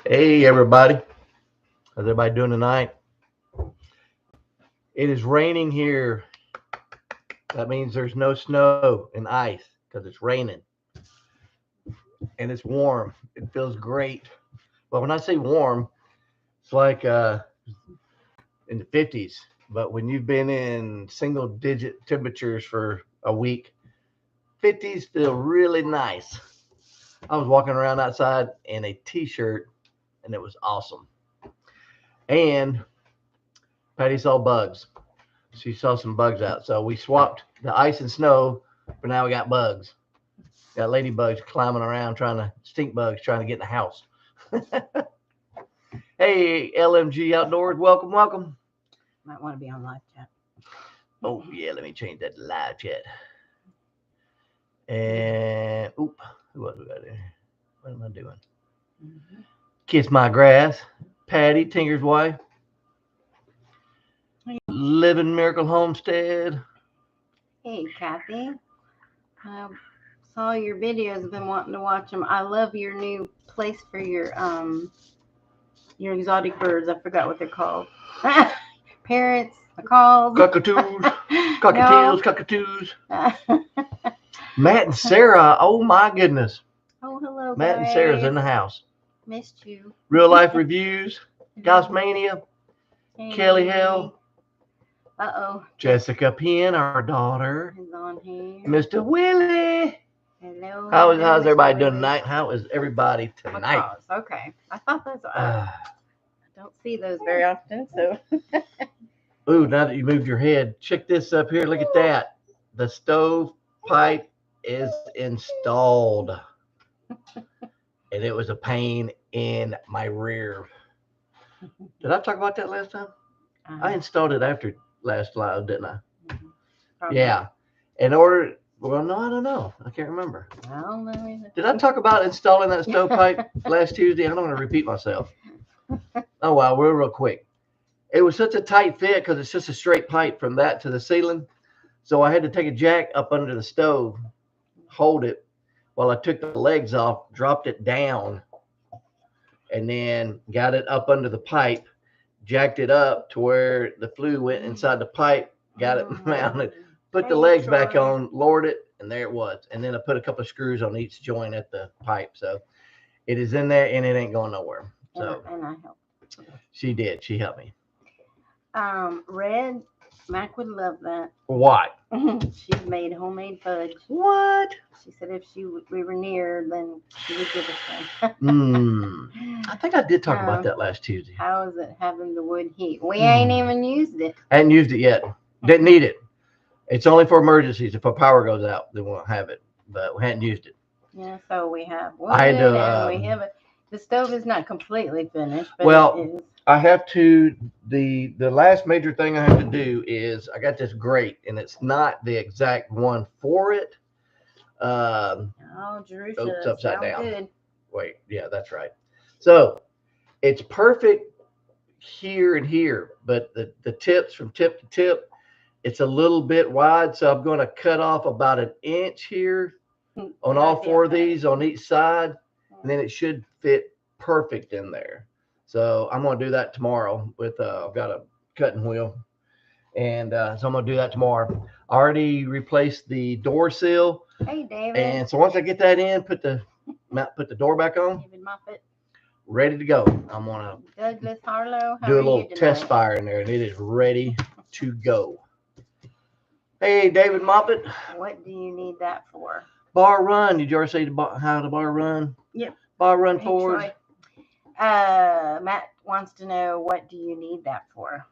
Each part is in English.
Hey everybody, how's everybody doing tonight? It is raining here. That means there's no snow and ice because it's raining and it's warm. It feels great. But when I say warm, it's like in the 50s. But when you've been in single digit temperatures for a week, 50s feel really nice. I was walking around outside in a t-shirt and it was awesome. And Patty saw bugs. She saw some bugs out. So we swapped the ice and snow, but now we got bugs. Got ladybugs climbing around stink bugs trying to get in the house. Hey, LMG Outdoors, welcome, welcome. Might want to be on live chat. Oh, yeah, let me change that to live chat. And, who else we got there? What am I doing? Mm-hmm. Kiss My Grass, Patty, Tinker's wife. Living Miracle Homestead. Hey, Kathy. Saw your videos. Been wanting to watch them. I love your new place for your exotic birds. I forgot what they're called. Parrots, macaws, cockatoos, cockatoos. Matt and Sarah. Oh my goodness. Oh, hello, Matt guys. and Sarah's in the house. Missed you. Real life reviews. Gossmania. Hey. Kelly Hell. Jessica Penn, our daughter. Is on here. Mr. Willie. Hello. How's everybody doing tonight? How is everybody tonight? Macaws. Okay. I thought those. I don't see those very often. So. Ooh, now that you moved your head, check this up here. Look at that. The stove pipe is installed. And it was a pain in my rear. Did I talk about that last time? I installed it after last live, didn't I? Probably. Yeah. Well, no, I don't know. I can't remember. I don't know. Did I talk about installing that stovepipe last Tuesday? I don't want to repeat myself. Oh, wow. Real quick. It was such a tight fit because it's just a straight pipe from that to the ceiling. So I had to take a jack up under the stove, hold it while I took the legs off, dropped it down, and then got it up under the pipe, jacked it up to where the flue went inside the pipe, got it mounted, put the legs back on, lowered it, and there it was. And then I put a couple of screws on each joint at the pipe. So it is in there and it ain't going nowhere. So and I helped. She did. She helped me. Red, Mac would love that. What? She made homemade fudge. What? She said if we were near, then she would give us some. I think I did talk about that last Tuesday. How is it having the wood heat? We ain't even used it. I hadn't used it yet. Didn't need it. It's only for emergencies. If our power goes out, then we'll have it. But we hadn't used it. Yeah, so we have wood and we have it. The stove is not completely finished. But well, it is. I have to, the last major thing I have to do is I got this grate, and it's not the exact one for it. Jerusalem. It's upside down. Good. Wait, yeah, that's right. So it's perfect here and here, but the tips from tip to tip, it's a little bit wide. So I'm going to cut off about an inch here on all four of these on each side, and then it should fit perfect in there. So I'm going to do that tomorrow with, I've got a cutting wheel. And so I'm going to do that tomorrow. I already replaced the door sill. Hey, David. And so once I get that in, put the door back on. David Moffett. Ready to go. I'm going to Douglas Harlow. do a little test fire in there, and it is ready to go. Hey, David Moffett. What do you need that for? Bar run. Did you ever say how to bar run? Yep. Bar run forward. Troy. Matt wants to know, what do you need that for?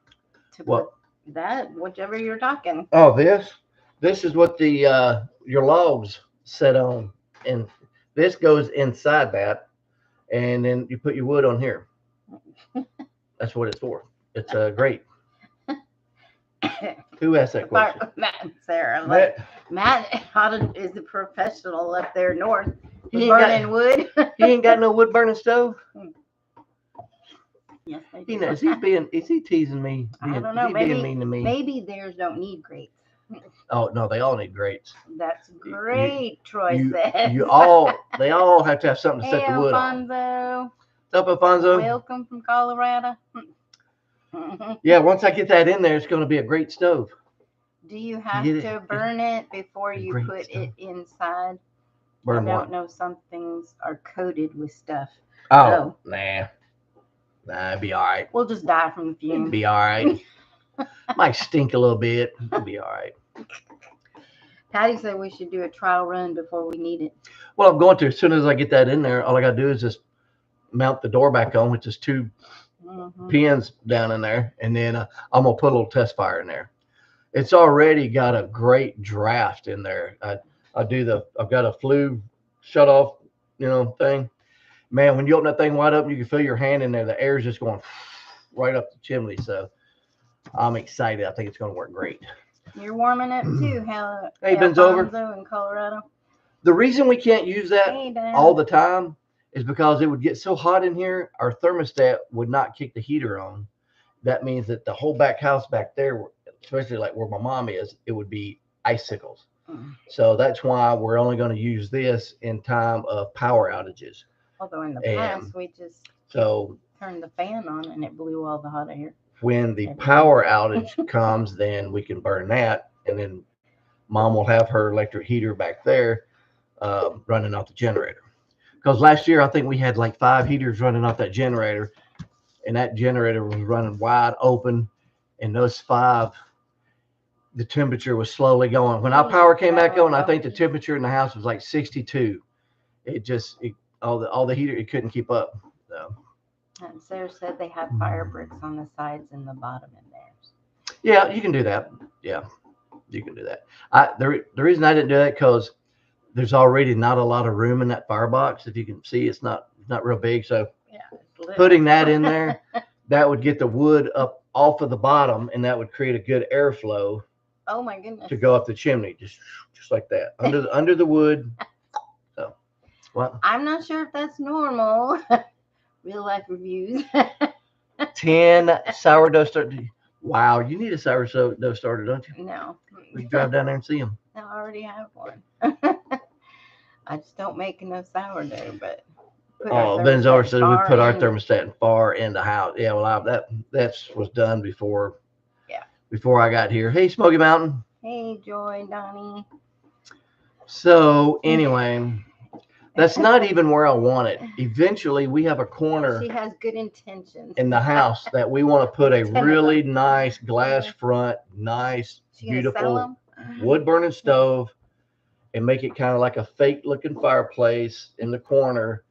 To put that, whichever you're talking. Oh, this is what the your logs set on, and this goes inside that, and then you put your wood on here. That's what it's for. It's great. Who asked that question? Matt and Sarah. Matt is a professional up there north. He burning wood. He ain't got no wood burning stove. Yes, he knows. Is he teasing me? I don't know. Maybe being mean to me. Maybe theirs don't need grates. Oh no, they all need grates. That's great, Troy said. They all have to have something to set the wood Alfonso. What's up, Alfonso? Welcome from Colorado. Yeah, once I get that in there, it's going to be a great stove. Do you have Get it? to burn it before A you great put stove. it inside? Burn I what? don't know. Some things are coated with stuff. Oh, nah. Nah, it'd be all right. We'll just die from the It'd fumes. be all right. Might stink a little bit. It'd be all right. Patty said we should do a trial run before we need it. Well, I'm going to. As soon as I get that in there, all I got to do is just mount the door back on, which is 2 pins down in there, and then I'm gonna put a little test fire in there. It's already got a great draft in there. I've got a flue shut off, thing. Man, when you open that thing wide open, you can feel your hand in there. The air's just going right up the chimney. So I'm excited. I think it's going to work great. You're warming up too, Hey, Ben's over. in Colorado. The reason we can't use that all the time is because it would get so hot in here, our thermostat would not kick the heater on. That means that the whole back house back there, especially like where my mom is, it would be icicles. So that's why we're only going to use this in time of power outages. Although in the past we just turned the fan on and it blew all the hot air. When the power outage comes, then we can burn that, and then Mom will have her electric heater back there running off the generator. Because last year I think we had like 5 heaters running off that generator, and that generator was running wide open, and those 5, the temperature was slowly going. When our power came back on, I think the temperature in the house was like 62. All the heater, it couldn't keep up. So. And Sarah said they have fire bricks on the sides and the bottom in theirs. Yeah, you can do that. Yeah, you can do that. The reason I didn't do that because there's already not a lot of room in that firebox. If you can see, it's not real big. So putting that in there, that would get the wood up off of the bottom, and that would create a good airflow. Oh my goodness! To go up the chimney, just like that, under the wood. So, well, I'm not sure if that's normal. Real life reviews. 10 sourdough starters. Wow, you need a sourdough starter, don't you? No. We can drive down there and see them. I already have one. I just don't make enough sourdough, but. Ben's already said we put our thermostat far in the house. Yeah, well, that was done before. Yeah. Before I got here. Hey, Smoky Mountain. Hey, Joy, Donnie. So anyway. That's not even where I want it. Eventually, we have a corner. She has good intentions in the house that we want to put a really nice glass front, nice, beautiful wood burning stove, and make it kind of like a fake looking fireplace in the corner.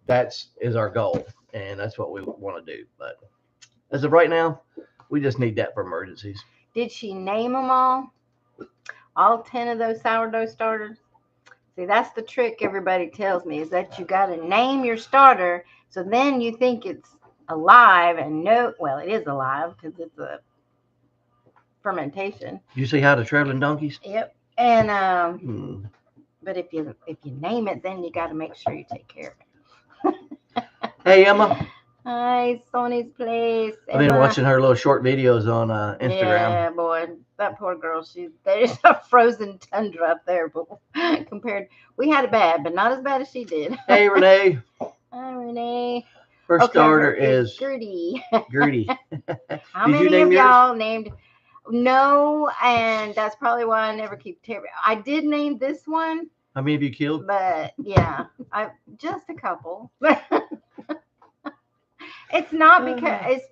That is our goal, and that's what we want to do. But as of right now, we just need that for emergencies. Did she name them all? All 10 of those sourdough starters? See, that's the trick everybody tells me, is that you got to name your starter, so then you think it's alive, and well, it is alive because it's a fermentation. You see how the traveling donkeys? Yep. And but if you name it, then you got to make sure you take care of it. Hey, Emma. Hi, Sony's Place. I've been watching her little short videos on Instagram. Yeah, boy, that poor girl. There's a frozen tundra up there, but we had it bad, but not as bad as she did. Hey, Renee. Hi, Renee. Her starter is Gertie. Gertie. How many of y'all named? No, and that's probably why I never keep terrible. I did name this one. How many have you killed? But yeah, just a couple. It's not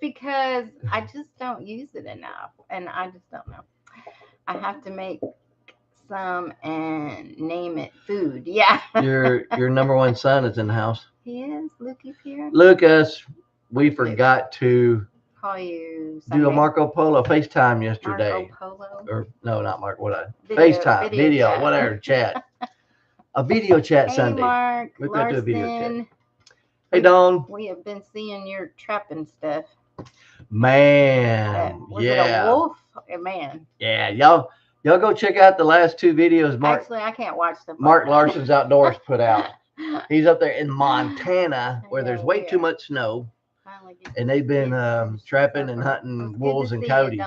because I just don't use it enough, and I just don't know. I have to make some and name it food. Yeah. Your number one son is in the house. He is. Lucas here. Lucas, we forgot to call you do a Marco Polo FaceTime yesterday. Marco Polo? Or no, not Marco. FaceTime, video, whatever, chat. A video chat Sunday. Mark, We've got to do a video chat. Hey, Dawn. We have been seeing your trapping stuff. Man, was it a wolf? Man. Yeah, y'all go check out the last 2 videos. Actually, I can't watch them. Mark Larson's Outdoors put out. He's up there in Montana where there's way too much snow, and they've been trapping and hunting wolves and coyotes.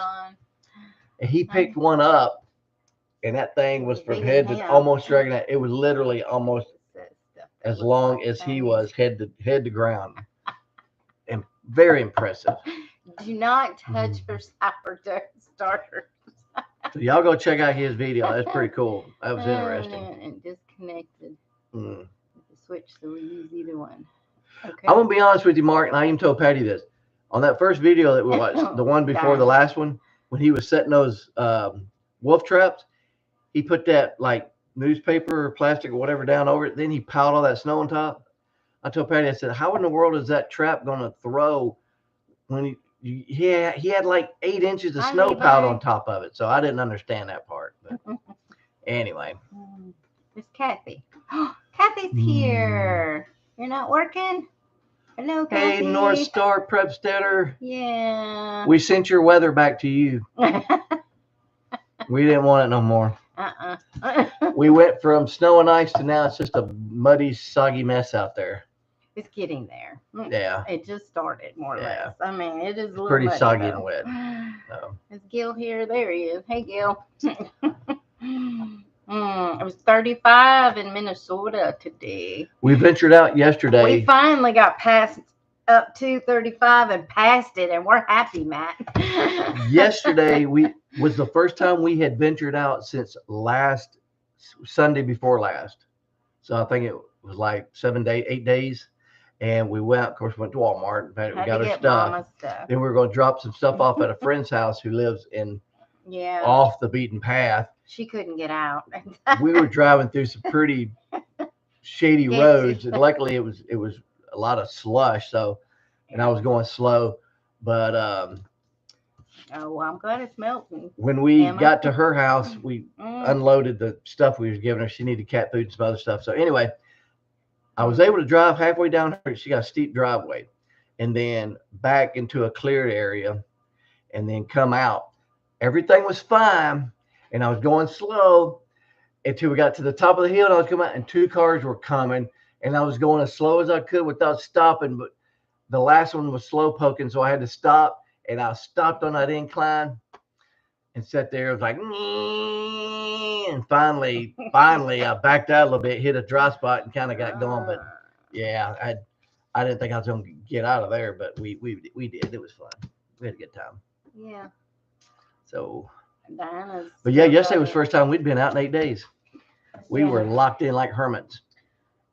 And he picked one up, and that thing was from head to almost dragging it. It was literally almost as long as he was head to ground. Very impressive. Do not touch her sourdough starter. So y'all go check out his video. That's pretty cool. That was interesting. And disconnected. Mm. The switch, so we use either one. Okay. I'm gonna be honest with you, Mark, and I even told Patty this. On that first video that we watched, the one before the last one, when he was setting those wolf traps, he put that like newspaper or plastic or whatever down over it. Then he piled all that snow on top. I told Patty, I said, how in the world is that trap gonna throw when he had like 8 inches of snow piled on top of it? So I didn't understand that part. But anyway. It's Kathy. Kathy's here. You're not working? Hello, Kathy. Hey, North Star Prepsteader. Yeah. We sent your weather back to you. We didn't want it no more. We went from snow and ice to now it's just a muddy, soggy mess out there. It's getting there. Yeah. It just started, more or less. I mean, it is a little pretty muddy, soggy though. and wet. So. Is Gil here? There he is. Hey, Gil. It was 35 in Minnesota today. We ventured out yesterday. We finally got past up to 35 and passed it, and we're happy, Matt. Yesterday was the first time we had ventured out since last Sunday before last. So I think it was like 8 days. And we went, of course, went to Walmart. We got our stuff. Then we were going to drop some stuff off at a friend's house who lives in off the beaten path. She couldn't get out. We were driving through some pretty shady roads, and luckily it was a lot of slush. So, and I was going slow, but oh, well, I'm glad it's melting. When we got to her house, we unloaded the stuff we was giving her. She needed cat food and some other stuff. So anyway, I was able to drive halfway down her. She got a steep driveway, and then back into a cleared area, and then come out. Everything was fine, and I was going slow until we got to the top of the hill. And I was coming out, and 2 cars were coming, and I was going as slow as I could without stopping. But the last one was slow poking, so I had to stop. And I stopped on that incline and sat there. It was like, and finally, I backed out a little bit, hit a dry spot, and kind of got going. But yeah, I didn't think I was going to get out of there, but we did. It was fun. We had a good time. Yeah. So, Diana's but yeah, yesterday was the first time we'd been out in 8 days. We were locked in like hermits.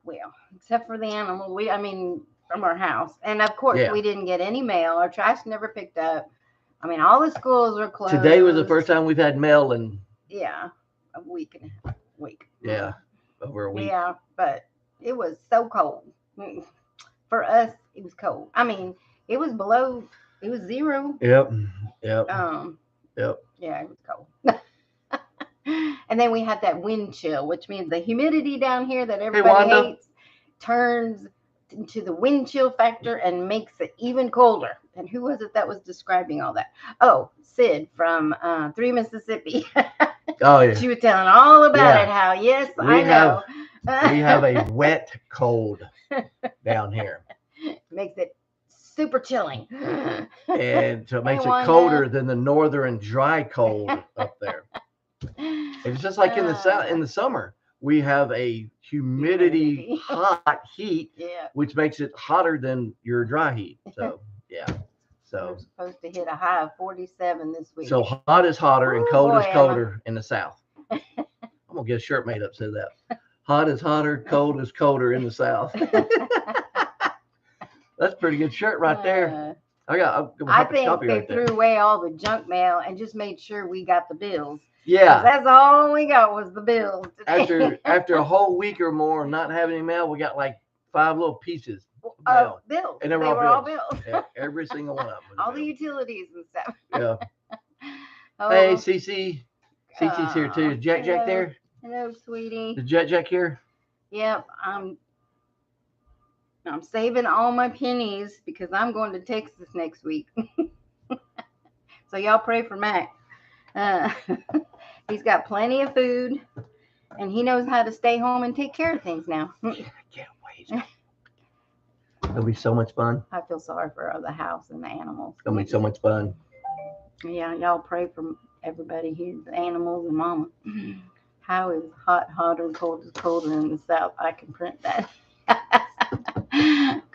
Well, except for the animal. From our house. And of course, we didn't get any mail. Our trash never picked up. I mean, all the schools were closed. Today was the first time we've had mail in. Yeah, a week and a half. Yeah, over a week. Yeah, but it was so cold. For us, it was cold. I mean, it was below. It was 0. Yep. Yep. Yeah, it was cold. And then we had that wind chill, which means the humidity down here that everybody hates turns into the wind chill factor and makes it even colder. And who was it that was describing all that? Oh, Sid from 3 Mississippi. Oh, yeah. She was telling all about it, how, yes, I know. We have a wet cold down here. Makes it super chilling. And so it makes it colder than the northern dry cold up there. It's just like in the summer. We have a humidity hot heat, which makes it hotter than your dry heat. So, yeah. So we're supposed to hit a high of 47 this week. So hot is hotter and cold is colder in the South. I'm going to get a shirt made up, say that. Hot is hotter, cold is colder in the South. That's a pretty good shirt right there. I think they threw away all the junk mail and just made sure we got the bills. Yeah, that's all we got was the bills. After a whole week or more not having any mail, we got like 5 little pieces of bills, and they were all bills. Yeah, every single one of them. All the utilities and stuff. Yeah. Hey, Cece. Cece's here too. Is Jack there? Hello, sweetie. Is Jack here? Yep. I'm saving all my pennies because I'm going to Texas next week. So y'all pray for Mac. He's got plenty of food, and he knows how to stay home and take care of things now. I can't wait. It'll be so much fun. I feel sorry for the house and the animals. It'll be so much fun. Yeah, y'all pray for everybody here, the animals and Mama. How is hot hotter, cold is colder in the South? I can print that.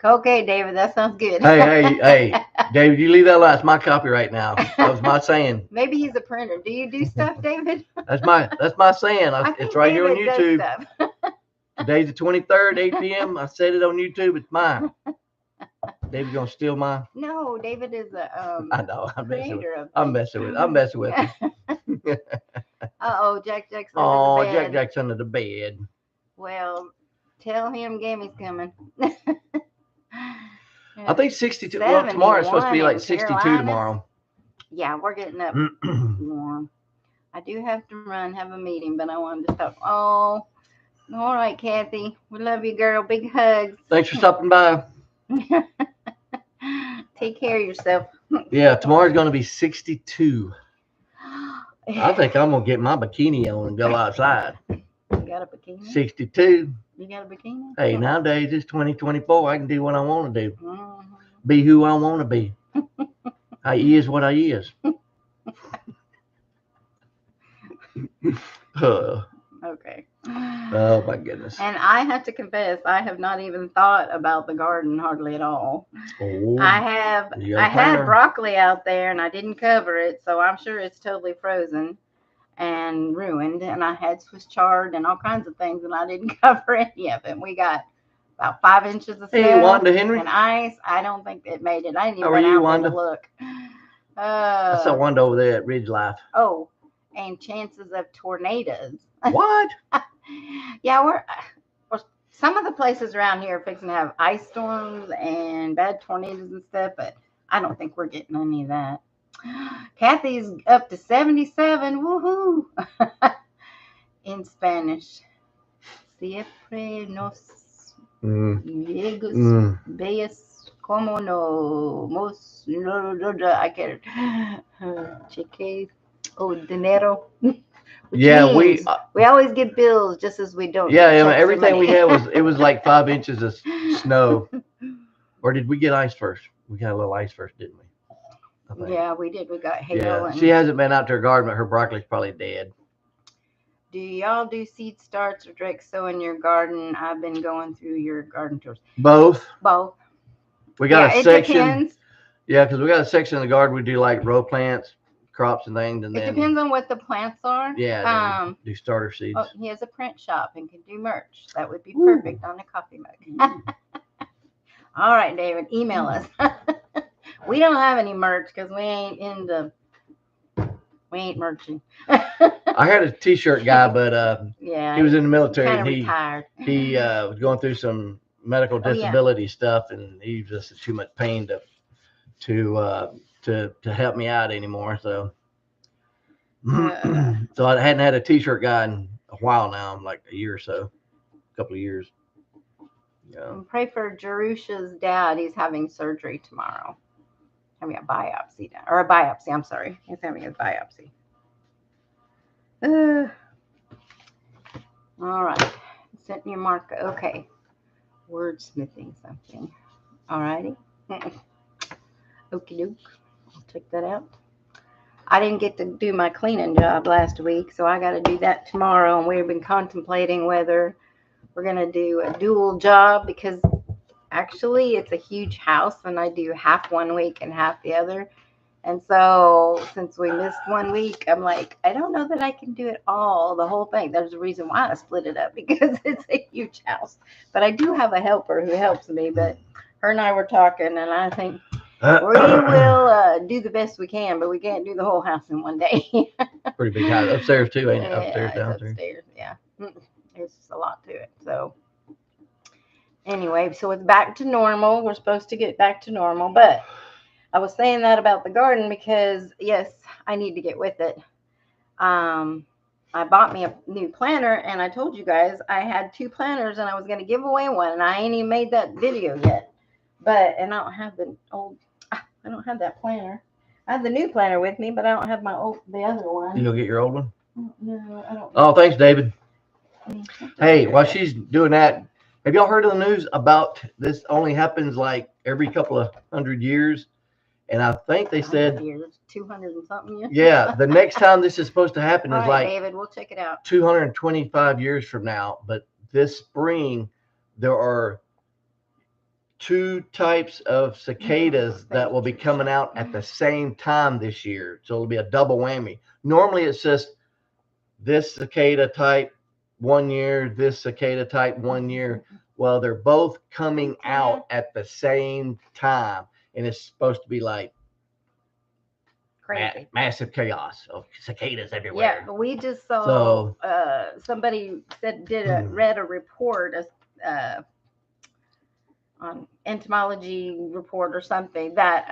Okay, David, that sounds good. Hey, David, you leave that alone. It's my copyright now. That was my saying. Maybe he's a printer. Do you do stuff, David? That's my saying. I It's think right here on David does YouTube. stuff. Today's the 23rd, 8 p.m. I said it on YouTube. It's mine. David's gonna steal mine. No, David is a I know. I'm messing with. creator of I'm messing with. I'm messing with him. Uh-oh, Jack's under Oh, the bed. Jack's under the bed. Well, tell him Gammy's coming. I think 62. Well, tomorrow it's supposed to be like 62 Carolina. tomorrow. Yeah, we're getting up warm. I do have to run, have a meeting, but I wanted to stop. Oh, all right, Kathy. We love you, girl. Big hugs. Thanks for stopping by. Take care of yourself. Yeah, tomorrow's going to be 62. I think I'm going to get my bikini on and go outside. You got a bikini? 62. You got a bikini? Hey, nowadays it's 2024. I can do what I want to do. Mm-hmm. Be who I want to be. I is what I is. Okay. Oh my goodness. And I have to confess, I have not even thought about the garden hardly at all. Oh, I had broccoli out there and I didn't cover it, so I'm sure it's totally frozen and ruined. And I had Swiss chard and all kinds of things, and I didn't cover any of it. We got about 5 inches of snow. Hey, Wanda Henry. And ice. I don't think it made it. I didn't even How are you, out Wanda? there to look. I saw Wanda over there at Ridge Life. Oh, and chances of tornadoes. What? Yeah, we're some of the places around here are fixing to have ice storms and bad tornadoes and stuff, but I don't think we're getting any of that. Kathy's up to 77. Woohoo! In Spanish. Siempre nos llegas bellas como no mos I can't cheque o dinero. Yeah, we always get bills just as we don't. Yeah, everything we had was like 5 inches of snow. Or did we get ice first? We got a little ice first, didn't we? Yeah, we did. We got hail. Yeah, she hasn't been out to her garden, but her broccoli's probably dead. Do y'all do seed starts or direct sow in your garden? I've been going through your garden tours. Both. We got a section. Depends. Yeah, because we got a section in the garden we do like row plants, crops and things, and then it depends on what the plants are. Yeah, do starter seeds. Oh, he has a print shop and can do merch. That would be perfect on a coffee mug. All right, David, email us. We don't have any merch because we ain't merching. I had a t-shirt guy, but yeah, he was in the military and and retired. he was going through some medical disability stuff, and he was just too much pain to help me out anymore. So so I hadn't had a t-shirt guy in a while now, like a year or so, a couple of years. Yeah. And pray for Jerusha's dad. He's having surgery tomorrow. Having a biopsy done, or a biopsy. I'm sorry. He's having a biopsy. All right. Sent me a marker. Okay. Wordsmithing something. All righty. Okie doke. I'll check that out. I didn't get to do my cleaning job last week, so I got to do that tomorrow. And we've been contemplating whether we're going to do a dual job, because actually it's a huge house and I do half 1 week and half the other. And so since we missed 1 week, I'm like, I don't know that I can do it all, the whole thing. There's a reason why I split it up, because it's a huge house. But I do have a helper who helps me, but her and I were talking, and I think we will do the best we can, but we can't do the whole house in one day. Pretty big house. Upstairs too, ain't it? Yeah, Upstairs, downstairs. Upstairs, yeah. There's just a lot to it. So anyway, so it's back to normal. We're supposed to get back to normal, but I was saying that about the garden because, yes, I need to get with it. I bought me a new planter, and I told you guys I had 2 planters, and I was going to give away one, and I ain't even made that video yet. And I don't have I don't have that planter. I have the new planter with me, but I don't have the other one. You go get your old one? No, I don't. Oh, thanks, David. Hey, while she's doing that, have y'all heard of the news about this? Only happens like every couple of 100 years. And I think they said 200 and something years. Yeah, the next time this is supposed to happen is like David, we'll check it out. 225 years from now. But this spring, there are two types of cicadas that will be coming out at the same time this year. So it'll be a double whammy. Normally it's just this cicada type 1 year, this cicada type 1 year. Well, they're both coming out at the same time, and it's supposed to be like Crazy. massive chaos of cicadas Yeah, everywhere. but we just saw So- somebody said read a report on entomology report or something that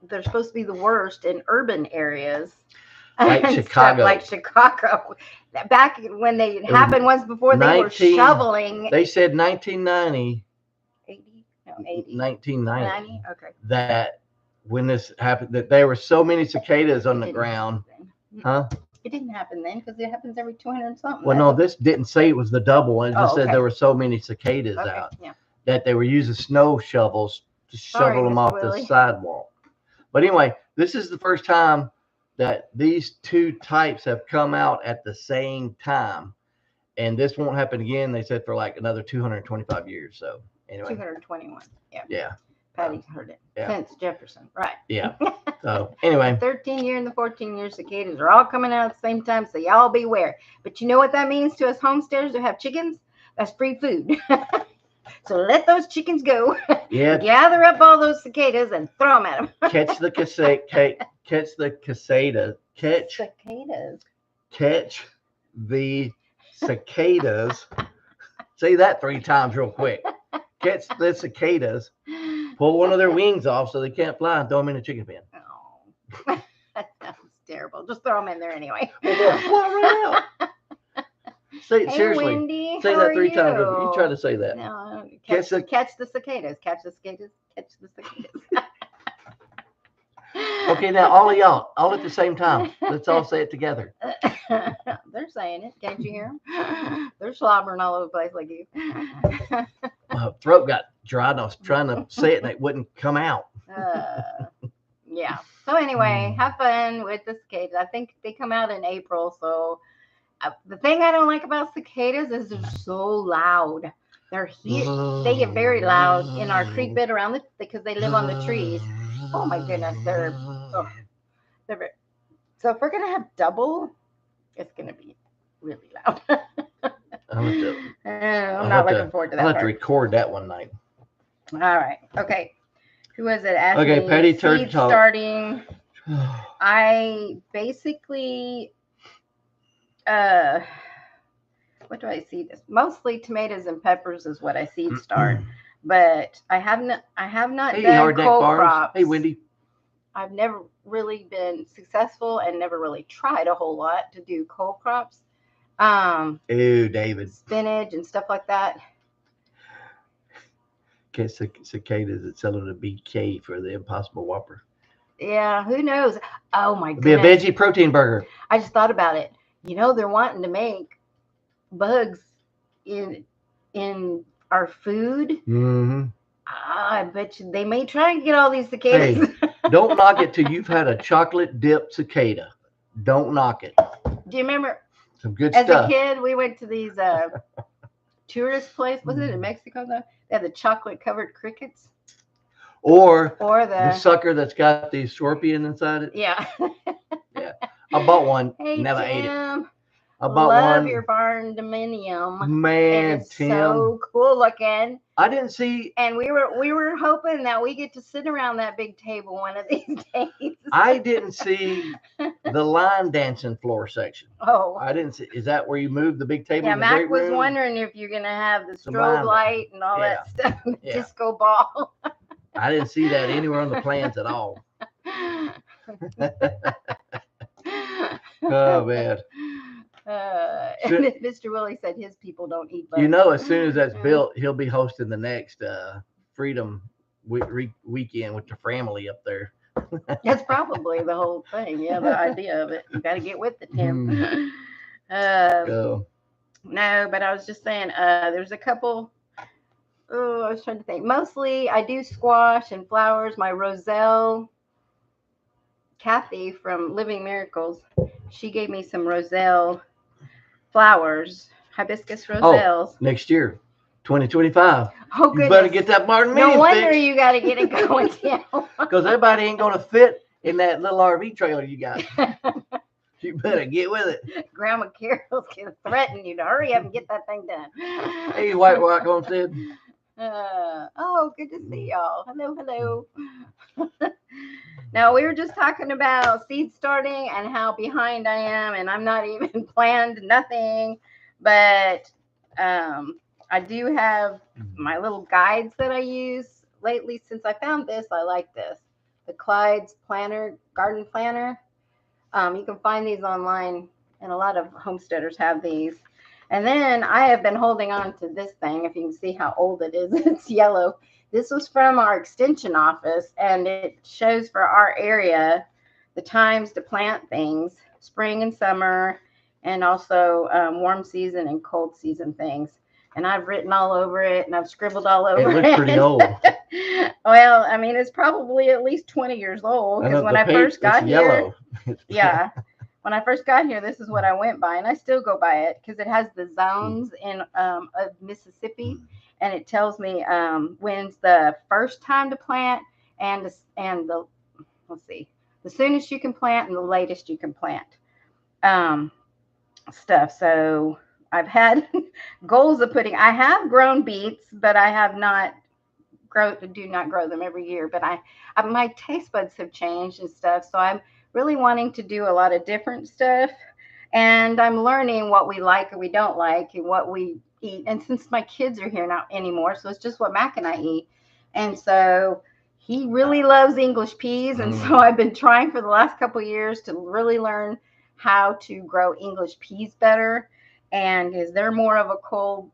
they're supposed to be the worst in urban areas. Like and Chicago. Stuff like Chicago. Back when they happened once before, they were 19 shoveling. They said 1990, 80? No, 80. 1990, 90? Okay. that when this happened, that there were so many cicadas on the ground. Huh? It didn't happen then because it happens every 200 and something. Well, no, this didn't say it was the double one. It just said okay. there were so many cicadas Okay, out yeah. that they were using snow shovels to shovel them Mr. off Willie. the sidewalk. But anyway, this is the first time that these two types have come out at the same time. And this won't happen again, they said, for like another 225 years. So anyway. 221. Yeah. Yeah. Patty's heard it. Yeah. Since Jefferson. Right. Yeah. So anyway. The 13-year and the 14-year cicadas are all coming out at the same time, so y'all beware. But you know what that means to us homesteaders who have chickens? That's free food. So let those chickens go. Yeah. Gather up all those cicadas and throw them at them. Catch the cicadas. Catch the cicadas. Say that 3 times real quick. Catch the cicadas. Pull one of their wings off so they can't fly and throw them in a chicken pen. Oh, that sounds terrible. Just throw them in there anyway. Well, they'll fly right out. Say Hey, seriously. Wendy, Say how that are 3 times. you? You try to say that. No, Catch the- catch the cicadas. Catch the cicadas. Catch the cicadas. Okay, now all of y'all, all at the same time. Let's all say it together. They're saying it. Can't you hear them? They're slobbering all over the place like you. My throat got dry and I was trying to say it and it wouldn't come out. Yeah. So anyway, have fun with the cicadas. I think they come out in April. So the thing I don't like about cicadas is they're so loud. They're here. They get very loud in our creek bed around because they live on the trees. Oh my goodness, they're very, so if we're gonna have double, it's gonna be really loud. I'm not looking forward to that. I'll have to record that one night. All right. Okay. Who was it? Asking Okay, Patty Turd Talk. Starting. I basically, what do I seed? Mostly tomatoes and peppers is what I seed start. But I have not Hey, done Hardneck cold Farms. crops. Hey, Wendy. I've never really been successful and never really tried a whole lot to do cold crops. Ew, David. Spinach and stuff like that. Catch cicadas that sell it a BK for the Impossible Whopper. Yeah, who knows? Oh my It'd be a goodness. veggie protein burger. I just thought about it. You know, they're wanting to make bugs in our food. Mm-hmm. I bet you they may try and get all these cicadas. Hey, don't knock it till you've had a chocolate dip cicada. Don't knock it. Do you remember Some good as stuff. a kid we went to these tourist place? Was it in Mexico though? They had the chocolate covered crickets. Or Or the sucker that's got the scorpion inside it. yeah. Yeah. I bought one. Hey, Never ate it. Tim. I bought Love one. your barn dominium. Man, It's Tim. so cool looking. I didn't see. And we were hoping that we get to sit around that big table one of these days. I didn't see the line dancing floor section. Oh. I didn't see. Is that where you move the big table? Yeah, in the Mac great was room? wondering if you're gonna have the blind strobe light and all that stuff, Yeah. disco ball. I didn't see that anywhere on the plans at all. Oh man! And Mr. Willie said his people don't eat bugs. You know, as soon as that's built, he'll be hosting the next Freedom weekend with the family up there. That's probably the whole thing. Yeah, the idea of it. You got to get with it, Tim. Go. No, but I was just saying, there's a couple. Oh, I was trying to think. Mostly, I do squash and flowers. My Roselle, Kathy from Living Miracles, she gave me some Roselle flowers, hibiscus roselles. Next year. 2025. Oh, You better goodness. get that Martin No Mini wonder fixed. you got to get it going, Tim. Because everybody ain't gonna fit in that little RV trailer you got. You better get with it. Grandma Carol's gonna threaten you to hurry up and get that thing done. Hey, White Rock Homestead. Oh, good to see y'all. Hello, hello. Now, we were just talking about seed starting and how behind I am, and I'm not even planned nothing, but I do have my little guides that I use lately. Since I found this, I like this. The Clyde's Planner, Garden Planner. You can find these online, and a lot of homesteaders have these. And then I have been holding on to this thing. If you can see how old it is, it's yellow. This was from our extension office, and it shows for our area the times to plant things, spring and summer, and also warm season and cold season things. And I've written all over it, and I've scribbled all over it. It looks pretty old. Well, I mean, it's probably at least 20 years old, because when I first got here, yeah, when I first got here, this is what I went by, and I still go by it because it has the zones in of Mississippi, and it tells me when's the first time to plant and the let's see, the soonest you can plant and the latest you can plant stuff. So I've had goals of putting. I have grown beets, but I have not do not grow them every year. But my taste buds have changed and stuff, so I'm really wanting to do a lot of different stuff, and I'm learning what we like and we don't like and what we eat. And since my kids are here not anymore, so it's just what Mac and I eat. And so he really loves English peas, and so I've been trying for the last couple of years to really learn how to grow English peas better. And is there more of a cold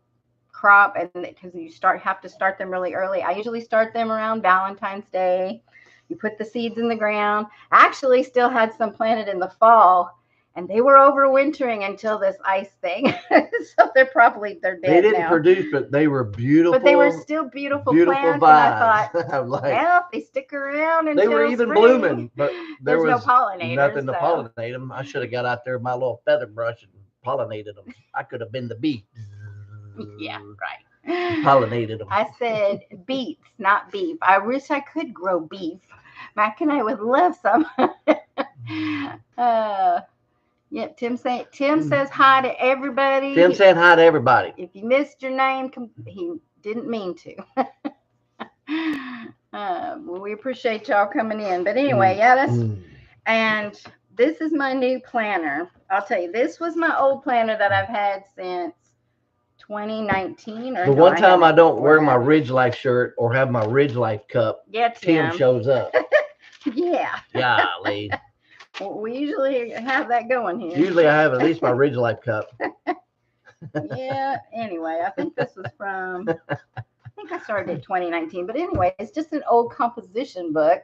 crop, and because you have to start them really early. I usually start them around Valentine's Day. You put the seeds in the ground. I actually still had some planted in the fall, and they were overwintering until this ice thing. So they're dead. They didn't now. Produce, but they were beautiful. But they were still beautiful plants. Vibes. And I thought, like, well, if they stick around until they were even spring, blooming, but there's was no pollinators, nothing to pollinate them. I should have got out there with my little feather brush and pollinated them. I could have been the bee. Yeah, right. Pollinated them. I said beets, not beef. I wish I could grow beef. Mac and I would love some. Yeah, Tim says hi to everybody. Tim saying hi to everybody. If you missed your name, he didn't mean to. Well, we appreciate y'all coming in. But anyway, yeah, and this is my new planner. I'll tell you, this was my old planner that I've had since 2019. The one time I don't wear my Ridge Life shirt or have my Ridge Life cup, Tim shows up. Yeah. Golly. Well, we usually have that going here. Usually I have at least my Ridge Life cup. Yeah. Anyway, I think this was from, I think I started in 2019. But anyway, it's just an old composition book,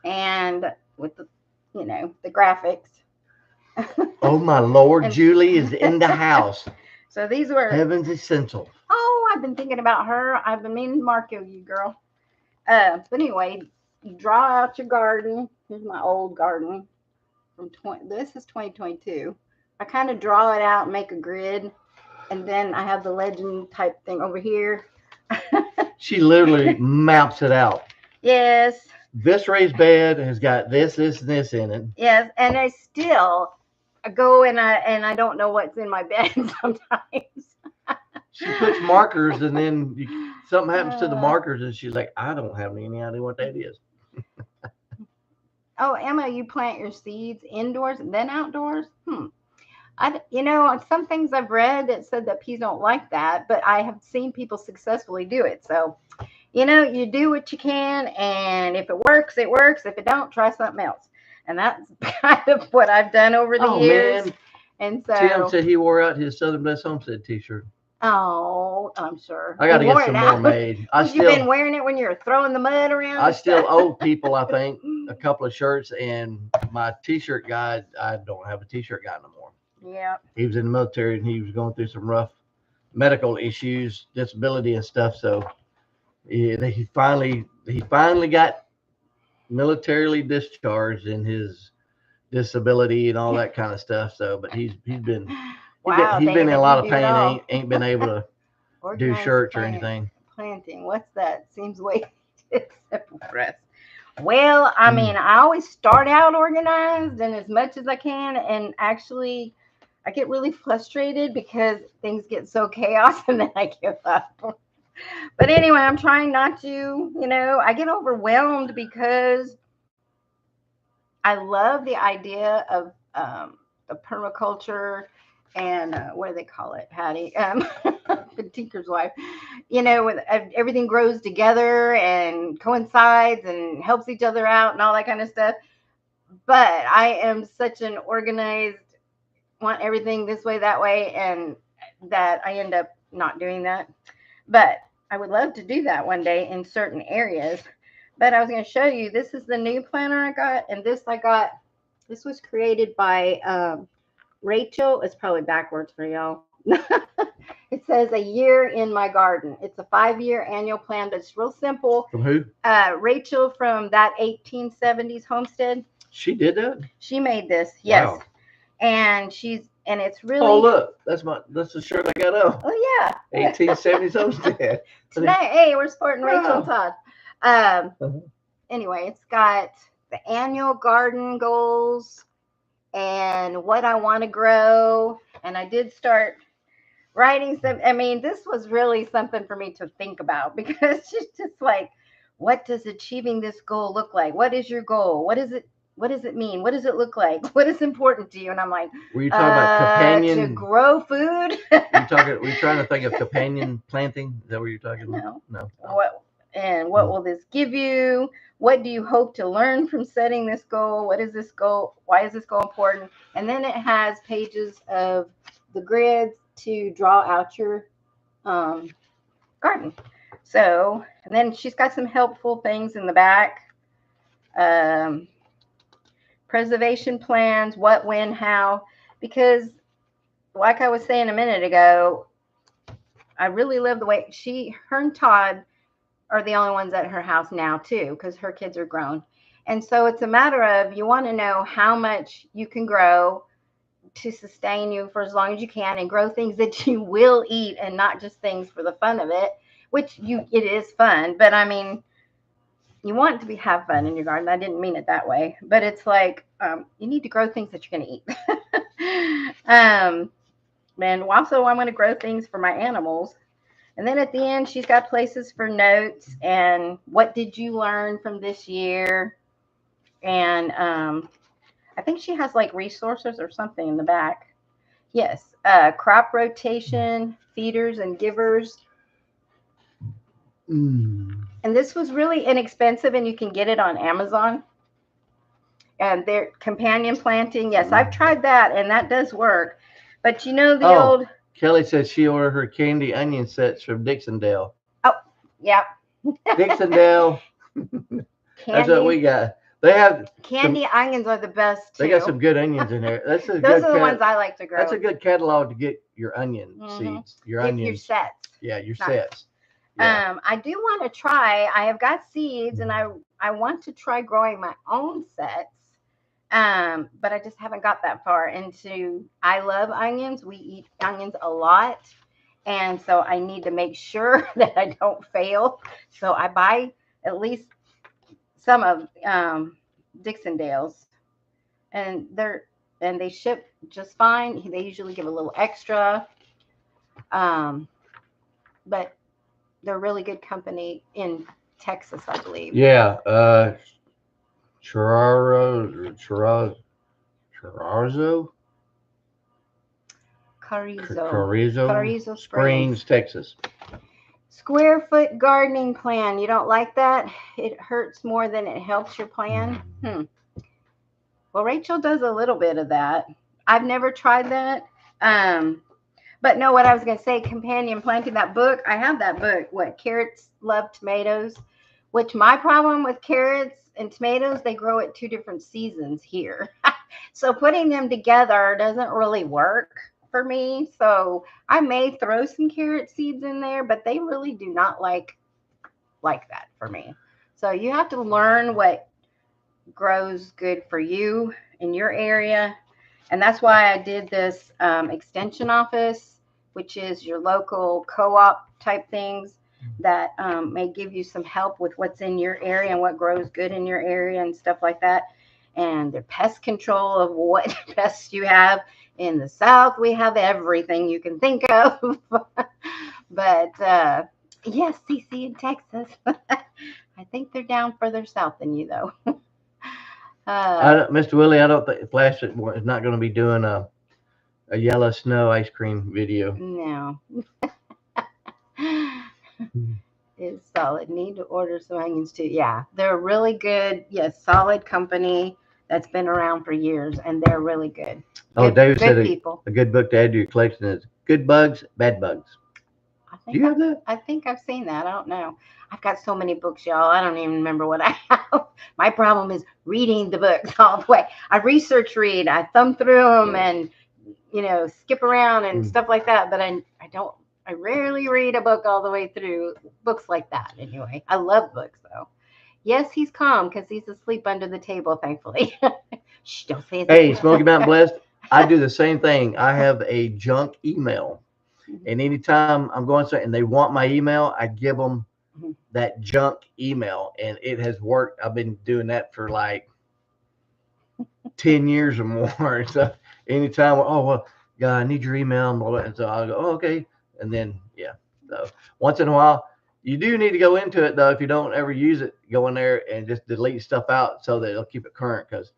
and with the, the graphics. Oh, my Lord. Julie is in the house. So these were Heaven's Essential. Oh, I've been thinking about her. I've been meaning to mark you, girl. But anyway, you draw out your garden. Here's my old garden from this is 2022. I kind of draw it out and make a grid, and then I have the legend type thing over here. She literally maps it out. Yes. This raised bed has got this, and this in it. Yes, and I still go and I don't know what's in my bed sometimes. She puts markers, and then something happens to the markers, and she's like, I don't have any idea what that is. Oh, Emma, you plant your seeds indoors and then outdoors? Some things I've read that said that peas don't like that, but I have seen people successfully do it. So, you do what you can, and if it works, it works. If it don't, try something else. And that's kind of what I've done over the years. Man. And so Tim said he wore out his Southern Blessed Homestead t-shirt. Oh, I'm sure. I got to get some more made. You've been wearing it when you're throwing the mud around? I still owe people, I think, a couple of shirts, and my t-shirt guy, I don't have a t-shirt guy no more. Yeah. He was in the military, and he was going through some rough medical issues, disability and stuff. So he finally got militarily discharged in his disability and all that kind of stuff. So, but he's been in a lot of pain. Ain't been able to do Organized shirts or anything. planting. What's that? Seems way too simple for us. Well, I mean, I always start out organized and as much as I can, and actually, I get really frustrated because things get so chaos and then I give up. But anyway, I'm trying not to, I get overwhelmed because I love the idea of the permaculture and what do they call it, Patty? The tinker's wife. When everything grows together and coincides and helps each other out and all that kind of stuff. But I am such an organized, want everything this way, that way, and that I end up not doing that. But I would love to do that one day in certain areas. But I was going to show you, this is the new planner I got, and this was created by Rachel. It's probably backwards for y'all. It says a year in my garden. It's a 5-year annual plan, but it's real simple. From who? Rachel from that 1870s Homestead. She did that? She made this, yes. Wow. And it's really. Oh, look, that's the shirt I got on. Oh yeah. 1870s Homestead. Today, hey, we're supporting Rachel and Wow. Todd. Anyway, it's got the annual garden goals and what I want to grow. And I did start writing some. I mean, this was really something for me to think about because it's just like, what does achieving this goal look like? What is your goal? What does it mean? What does it look like? What is important to you? And I'm like, were you talking about companion? To grow food. Were you trying to think of companion planting? Is that what you're talking about? No. What will this give you? What do you hope to learn from setting this goal? What is this goal? Why is this goal important? And then it has pages of the grids to draw out your garden. So, and then she's got some helpful things in the back. Preservation plans, what, when, how, because like I was saying a minute ago, I really love the way her and Todd are the only ones at her house now too, because her kids are grown. And so it's a matter of, you want to know how much you can grow to sustain you for as long as you can and grow things that you will eat and not just things for the fun of it, which it is fun. But I mean, you want to have fun in your garden. I didn't mean it that way, but it's like, you need to grow things that you're going to eat. And also I'm going to grow things for my animals. And then at the end, she's got places for notes and what did you learn from this year? And I think she has like resources or something in the back. Yes. Crop rotation, feeders and givers. And this was really inexpensive and you can get it on Amazon. And their companion planting. Yes, I've tried that and that does work. But the old. Kelly says she ordered her candy onion sets from Dixondale. Oh, yeah. Dixondale. That's what we got. They have candy onions are the best too. They got some good onions in there. Those are the ones I like to grow. That's a good catalog to get your onion seeds. Your onions. Your sets. Yeah, your sets. Yeah. I do want to try. I have got seeds, and I want to try growing my own sets. But I just haven't got that far into. I love onions. We eat onions a lot, and so I need to make sure that I don't fail. So I buy at least some of Dixondale's, and they ship just fine. They usually give a little extra, but they're really good company in Texas, I believe. Yeah, Carrizo Springs, Texas. Square foot gardening plan. You don't like that? It hurts more than it helps your plan. Well, Rachel does a little bit of that. I've never tried that. But no, what I was going to say, companion planting, that book, I have that book, What Carrots Love Tomatoes, which my problem with carrots and tomatoes, they grow at 2 different seasons here. So putting them together doesn't really work for me. So I may throw some carrot seeds in there, but they really do not like that for me. So you have to learn what grows good for you in your area. And that's why I did this extension office which is your local co-op type things that may give you some help with what's in your area and what grows good in your area and stuff like that. And the pest control of what pests you have. In the South, we have everything you can think of. But yes, CC in Texas. I think they're down further south than you, though. Mr. Willie, I don't think Flash is not going to be doing a yellow snow ice cream video. No. It's solid. Need to order some onions too. Yeah, they're really good. Yes, solid company that's been around for years, and they're really good. Oh, David said people. A good book to add to your collection is Good Bugs, Bad Bugs. Do you have that? I think I've seen that. I don't know. I've got so many books, y'all. I don't even remember what I have. My problem is reading the books all the way. I research read. I thumb through them and, skip around and stuff like that. But I rarely read a book all the way through. Books like that, anyway. I love books, though. Yes, he's calm because he's asleep under the table, thankfully. Shh, don't say it. Hey, Smoky Mountain Blessed, I do the same thing. I have a junk email. And anytime I'm going somewhere and they want my email, I give them that junk email. And it has worked. I've been doing that for like 10 years or more. So anytime, yeah, I need your email. And so I'll go, oh, okay. And then, yeah. So once in a while, you do need to go into it, though. If you don't ever use it, go in there and just delete stuff out so that it'll keep it current, because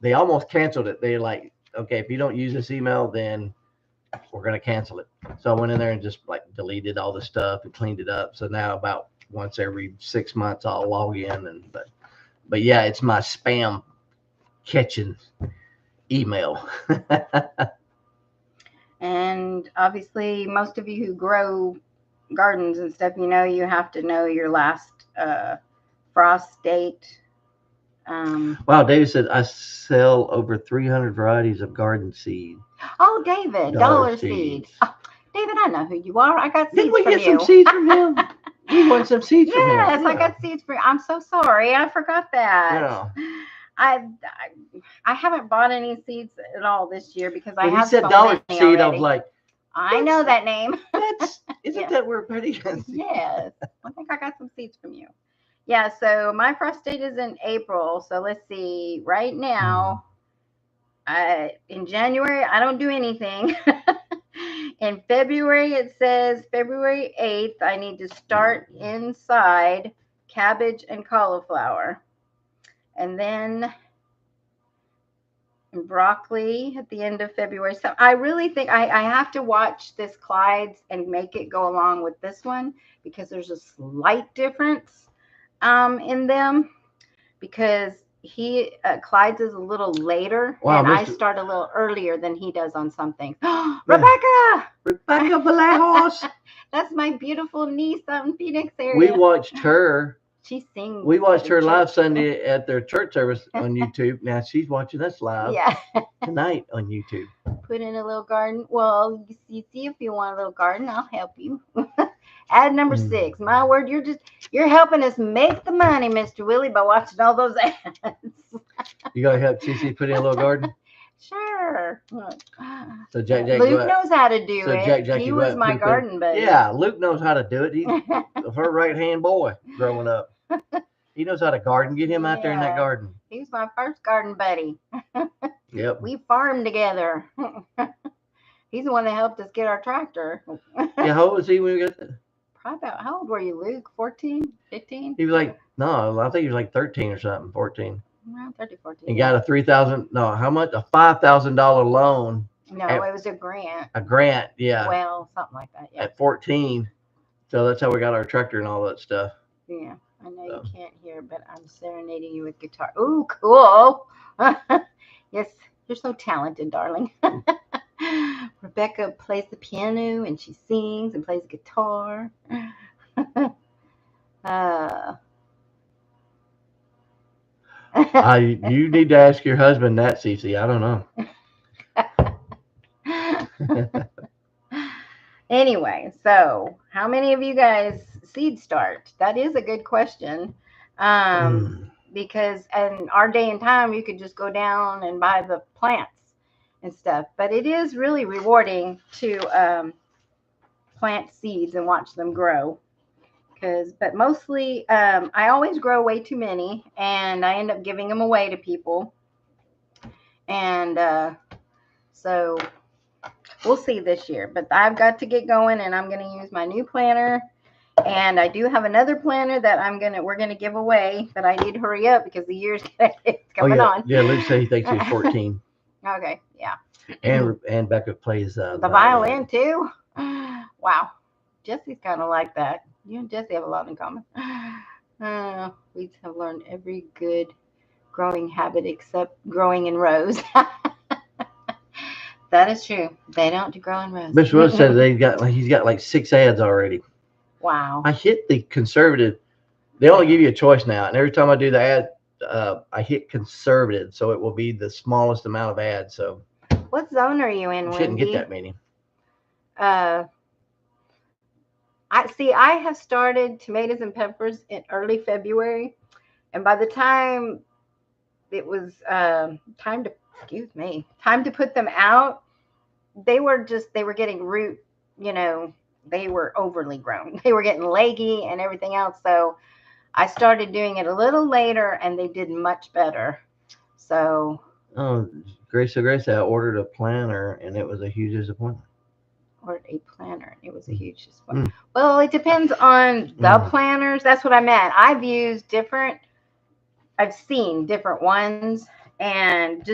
they almost canceled it. They're like, okay, if you don't use this email, then we're going to cancel it. So I went in there and just like deleted all the stuff and cleaned it up. So now about once every 6 months, I'll log in. But yeah, it's my spam catching email. And obviously, most of you who grow gardens and stuff, you have to know your last frost date. Wow, David said I sell over 300 varieties of garden seed. Oh, David, Dollar Seed. Oh, David, I know who you are. I got seeds from you. Did we get some seeds from him? We want some seeds from him. Yes, I got seeds from you. I'm so sorry. I forgot that. Yeah. I haven't bought any seeds at all this year because I have so many already. You said Dollar Seed, I was like, I know that name. Isn't that where Betty is? Yes. I think I got some seeds from you. Yeah, so my frost date is in April. So let's see. Right now, in January, I don't do anything. In February, it says February 8th, I need to start inside cabbage and cauliflower. And then broccoli at the end of February. So I really think I have to watch this Clyde's and make it go along with this one, because there's a slight difference in them, because Clyde's is a little later, and I start a little earlier than he does on some things. Rebecca Vallejo. That's my beautiful niece out in Phoenix area. We watched her. She sings. We watched her live Sunday at their church service on YouTube. Now she's watching us live tonight on YouTube. Put in a little garden. Well, you see, if you want a little garden, I'll help you. Ad number 6. My word, you're helping us make the money, Mr. Willie, by watching all those ads. You gotta help CC put in a little garden? Sure. So Jack Luke knows how to do it. Jack, he was my garden buddy. Yeah, Luke knows how to do it. He's her right-hand boy growing up. He knows how to garden. Get him out there in that garden. He was my first garden buddy. Yep. We farmed together. He's the one that helped us get our tractor. Yeah, how old was he when we got that? Probably about, how old were you, Luke? 14, 15? He was like, no, I think he was like 13 or something, 14. Around 30, 14. He got a $5,000 loan. No, it was a grant. A grant, yeah. Well, something like that, yeah. At 14. So that's how we got our tractor and all that stuff. Yeah, I know you can't hear, but I'm serenading you with guitar. Ooh, cool. Yes, you're so talented, darling. Rebecca plays the piano and she sings and plays guitar. You need to ask your husband that, Cece. I don't know. Anyway, so how many of you guys seed start? That is a good question. Because in our day and time, you could just go down and buy the plants and stuff. But it is really rewarding to plant seeds and watch them grow. But mostly, I always grow way too many, and I end up giving them away to people. And so we'll see this year. But I've got to get going, and I'm going to use my new planter. And I do have another planter that we're gonna give away, but I need to hurry up because the year's coming on. Yeah, Luke said he thinks he's 14. Okay, yeah. And Becca plays the violin too. Wow, Jesse's kind of like that. You and Jesse have a lot in common. We have learned every good growing habit except growing in rows. That is true. They don't grow in rows. Mr. Willis said he's got like 6 ads already. Wow. I hit the conservative. They only give you a choice now, and every time I do the ad, I hit conservative, so it will be the smallest amount of ads. So, what zone are you in? You shouldn't get that many. I have started tomatoes and peppers in early February, and by the time it was time to put them out, they were getting root, they were overly grown. They were getting leggy and everything else. So I started doing it a little later, and they did much better. So. Oh, Grace, I ordered a planter, and it was a huge disappointment. Ordered a planter. It was a huge disappointment. Well, it depends on the planters. That's what I meant. I've seen different ones, and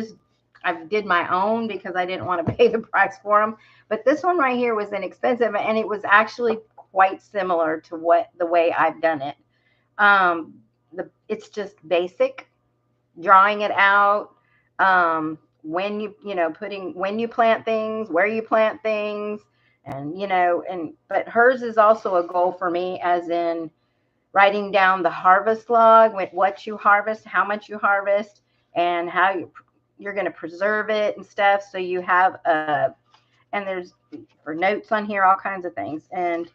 I did my own because I didn't want to pay the price for them. But this one right here was inexpensive, and it was actually quite similar to the way I've done it. It's just basic, drawing it out, when you plant things, where you plant things, and but hers is also a goal for me, as in writing down the harvest log with what you harvest, how much you harvest, and how you're going to preserve it and stuff. So you have and there's for notes on here, all kinds of things. And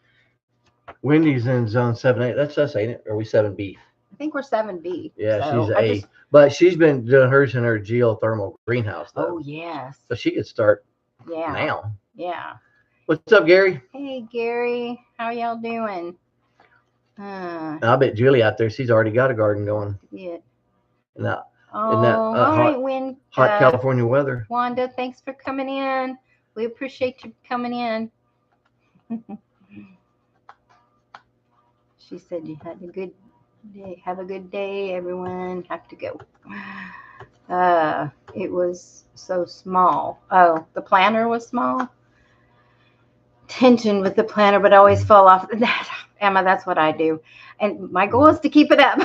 Wendy's in zone 7A. That's us, ain't it? Or are we 7B? I think we're 7B. Yeah, so she's A. But she's been doing hers in her geothermal greenhouse, though. Oh, yes. So she could start now. Yeah. What's up, Gary? Hey, Gary. How y'all doing? I bet Julie out there, she's already got a garden going. Yeah. All right, hot California weather. Wanda, thanks for coming in. We appreciate you coming in. She said you had a good day. Have a good day, everyone. Have to go. It was so small. Oh, the planter was small. Tension with the planter, but always fall off. Emma, that's what I do. And my goal is to keep it up.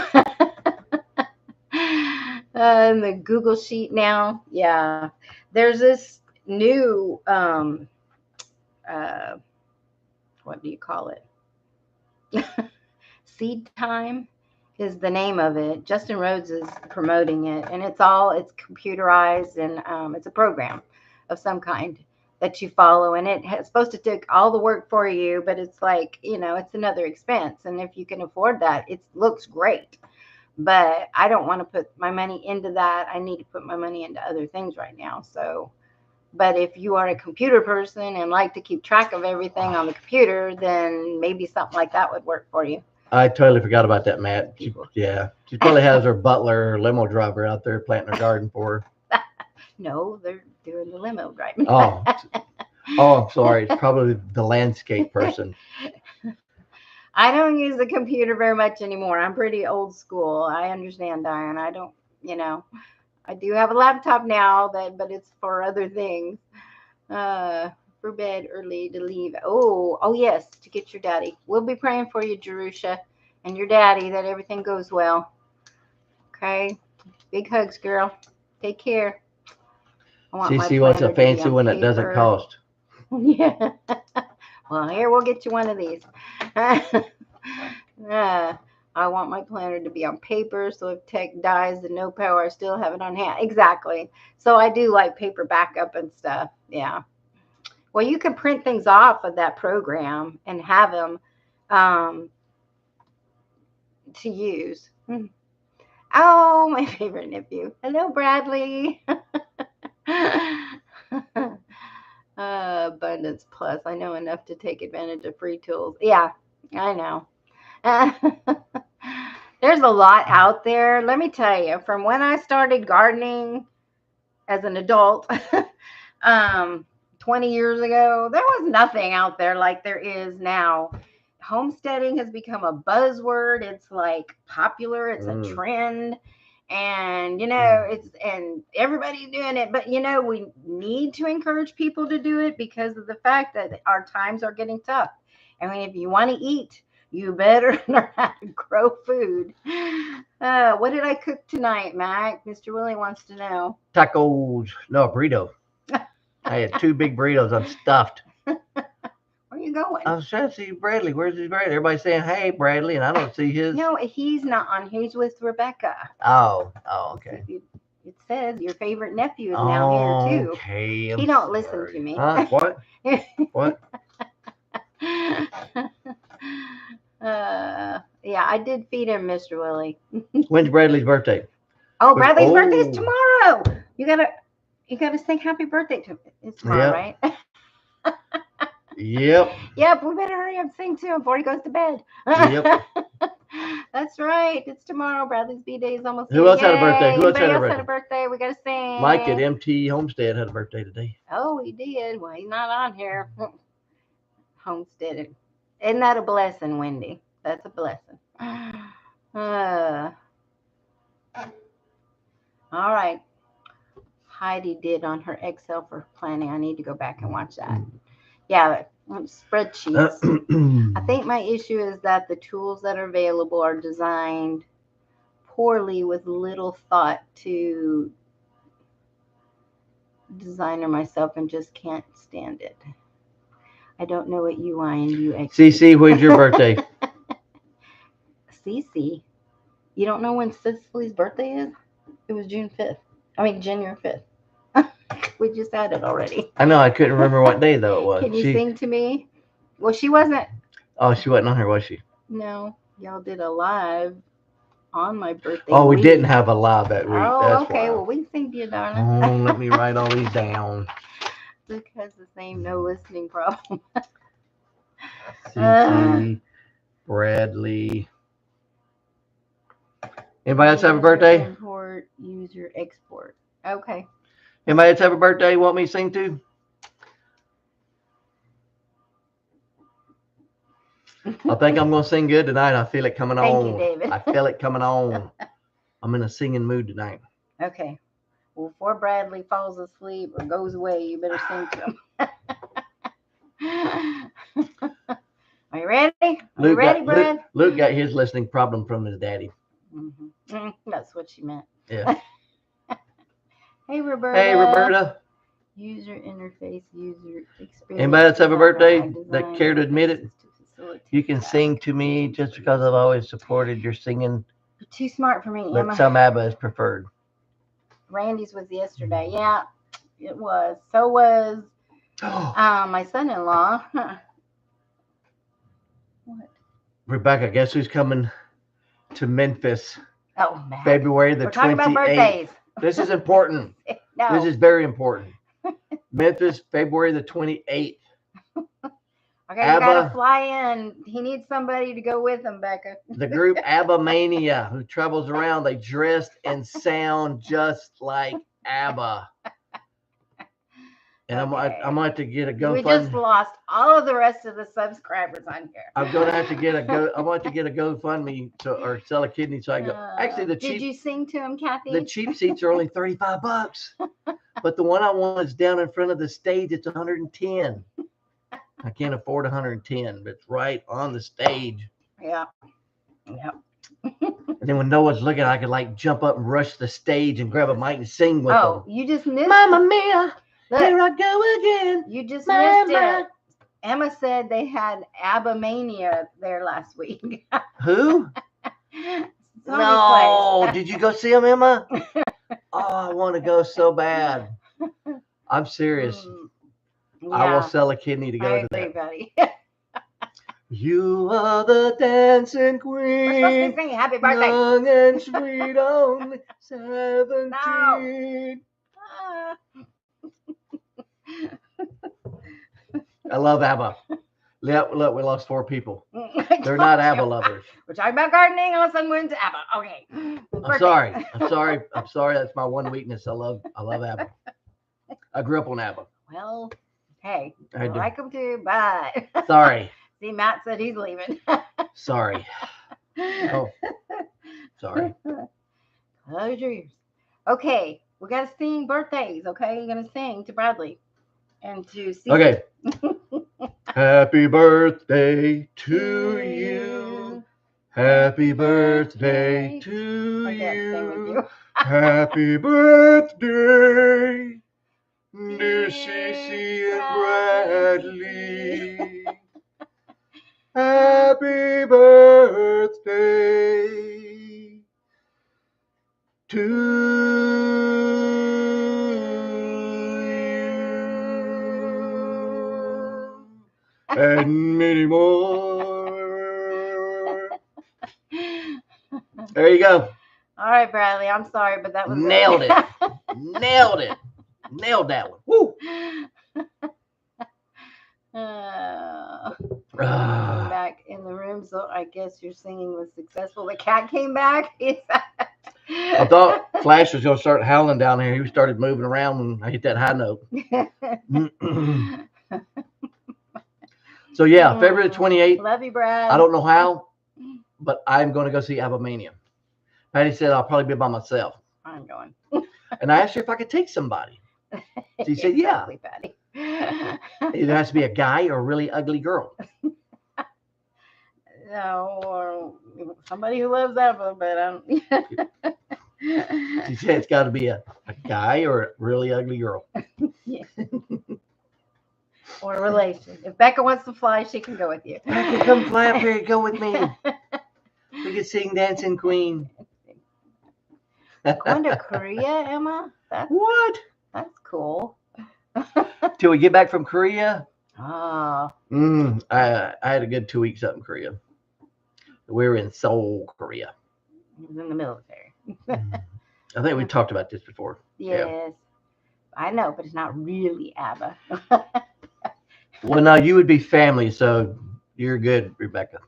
The Google Sheet now. Yeah. There's this new, what do you call it? Seed Time is the name of it. Justin Rhodes is promoting it, and it's computerized, and it's a program of some kind that you follow, and it's supposed to take all the work for you, but it's like, it's another expense. And if you can afford that, it looks great. But I don't want to put my money into that. I need to put my money into other things right now. So, but if you are a computer person and like to keep track of everything on the computer, then maybe something like that would work for you. I totally forgot about that, Matt. She probably has her butler or limo driver out there planting her garden for her. No, they're doing the limo driving. Oh, I'm sorry. It's probably the landscape person. I don't use the computer very much anymore. I'm pretty old school. I understand, Diane. I don't, I do have a laptop now, but it's for other things. For bed early to leave. Oh, yes, to get your daddy. We'll be praying for you, Jerusha, and your daddy, that everything goes well. Okay? Big hugs, girl. Take care. CC wants a fancy one that doesn't cost. Yeah. Well, here, we'll get you one of these. I want my planner to be on paper, so if tech dies and no power, I still have it on hand. Exactly. So I do like paper backup and stuff. Yeah. Well, you can print things off of that program and have them to use. Oh, my favorite nephew. Hello, Bradley. Bunch Abundance Plus. I know enough to take advantage of free tools. Yeah, I know. There's a lot out there. Let me tell you, from when I started gardening as an adult, 20 years ago, there was nothing out there like there is now. Homesteading has become a buzzword. It's like popular, it's a trend. And and everybody's doing it, but we need to encourage people to do it because of the fact that our times are getting tough. I mean, if you want to eat, you better learn how to grow food. What did I cook tonight, Mac? Mr. Willie wants to know. Tacos. No, a burrito. I had 2 big burritos. I'm stuffed. Where are you going? I was trying to see Bradley. Where's his Bradley? Everybody's saying, hey, Bradley, and I don't see his. No, he's not on. He's with Rebecca. Oh, okay. It says your favorite nephew is now here, too. Okay. He don't listen to me. What? What? Yeah, I did feed him, Mr. Willie. When's Bradley's birthday? Oh, Bradley's birthday is tomorrow. You gotta sing happy birthday to him. It's tomorrow, right? Yep. Yep, we better hurry up and sing to him before he goes to bed. Yep. That's right. It's tomorrow. Bradley's B-Day is almost Who else had a birthday? Who else had a birthday? We gotta sing. Mike at MT Homestead had a birthday today. Oh, he did. Well, he's not on here. Homestead. Isn't that a blessing, Wendy? That's a blessing. All right. Heidi did on her Excel for planning. I need to go back and watch that. Yeah, spreadsheets. I think my issue is that the tools that are available are designed poorly with little thought to designer myself and just can't stand it. I don't know what UI and UX. CC, when's your birthday? CC? You don't know when Cicely's birthday is? It was June 5th. I mean, January 5th. We just had it already. I know. I couldn't remember what day, though, it was. Can you sing to me? Well, she wasn't. Oh, she wasn't on here, was she? No. Y'all did a live on my birthday. Oh, we didn't have a live that week. Oh, that's okay. why. Well, we can sing to you, darling. Oh, let me write all these down. Luke has the same no listening problem. CC, Bradley. Anybody else have a birthday? Import, user, export. Okay. Anybody else have a birthday you want me to sing to? I think I'm going to sing good tonight. I feel it coming on. Thank you, David. I feel it coming on. I'm in a singing mood tonight. Okay. Well, before Bradley falls asleep or goes away, you better sing to him. Are you ready? Are you ready, Brad? Luke got his listening problem from his daddy. Mm-hmm. That's what she meant. Yeah. Hey, Roberta. Hey, Roberta. User interface, user experience. Anybody else have a birthday that care to admit it? You can sing to me just because I've always supported your singing. You're too smart for me, But Emma. some ABBA is preferred. Randy's was yesterday. Yeah, it was. So was my son-in-law. What? Rebecca, guess who's coming to Memphis? Oh, man. February the 28th. We're talking about birthdays. This is important. No. This is very important. Memphis, February the 28th. Okay, you gotta fly in. He needs somebody to go with him, Becca. The group ABBA Mania, who travels around, they dress and sound just like ABBA. And okay. I'm going to get a GoFundMe. We just lost all of the rest of the subscribers on here. I'm going to have to get a GoFundMe or sell a kidney so I go. Actually, did you sing to him, Kathy? The cheap seats are only $35, but the one I want is down in front of the stage. It's $110. I can't afford 110, but it's right on the stage. Yeah. Yeah. And then when no one's looking, I could like jump up and rush the stage and grab a mic and sing with them. Oh, you just missed Mamma Mia, here I go again. You just missed it. Emma said they had ABBA Mania there last week. Who? No. Did you go see them, Emma? Oh, I want to go so bad. I'm serious. Yeah. I will sell a kidney to go to that. Buddy. You are the dancing queen. We're supposed to be singing happy birthday. Young and sweet, only 17. No. I love ABBA. Look, we lost 4 people. I They're not told ABBA you. lovers. We're talking about gardening. All of a sudden, we're into ABBA. Okay. I'm sorry. I'm sorry. I'm sorry. That's my one weakness. I love ABBA. I grew up on ABBA. Well, hey, I I do. like them too. Bye. Sorry. See, Matt said he's leaving. Sorry. Oh, sorry. Close your ears. Okay, we gotta sing birthdays. Okay, you're gonna sing to Bradley and to see. Okay. Happy birthday to you. Happy birthday to I can't sing with you. you. Happy birthday, dear Cece and Bradley. Happy birthday to you. And many more. There you go. All right, Bradley. I'm sorry, but that was Nailed it. Nailed it. Nailed that one. Woo. Back in the room, so I guess your singing was successful. The cat came back. I thought Flash was going to start howling down here. He started moving around when I hit that high note. So, yeah, February 28th. Love you, Brad. I don't know how, but I'm going to go see ABBA-mania. Patty said I'll probably be by myself. I'm going. And I asked her if I could take somebody. She said, yeah. Exactly, Patty. It has to be a guy or a really ugly girl. No, or somebody who loves ABBA, but She said it's got to be a guy or a really ugly girl. Yeah. Or a relation. If Becca wants to fly, she can go with you. Becca, come fly up here and go with me. We can sing Dancing Queen. Going to Korea, Emma? What? That's cool. Till we get back from Korea? Oh. I had a good 2 weeks up in Korea. We were in Seoul, Korea. He was in the military. I think we talked about this before. Yes. Yeah. I know, but it's not really ABBA. Well, no, you would be family, so you're good, Rebecca.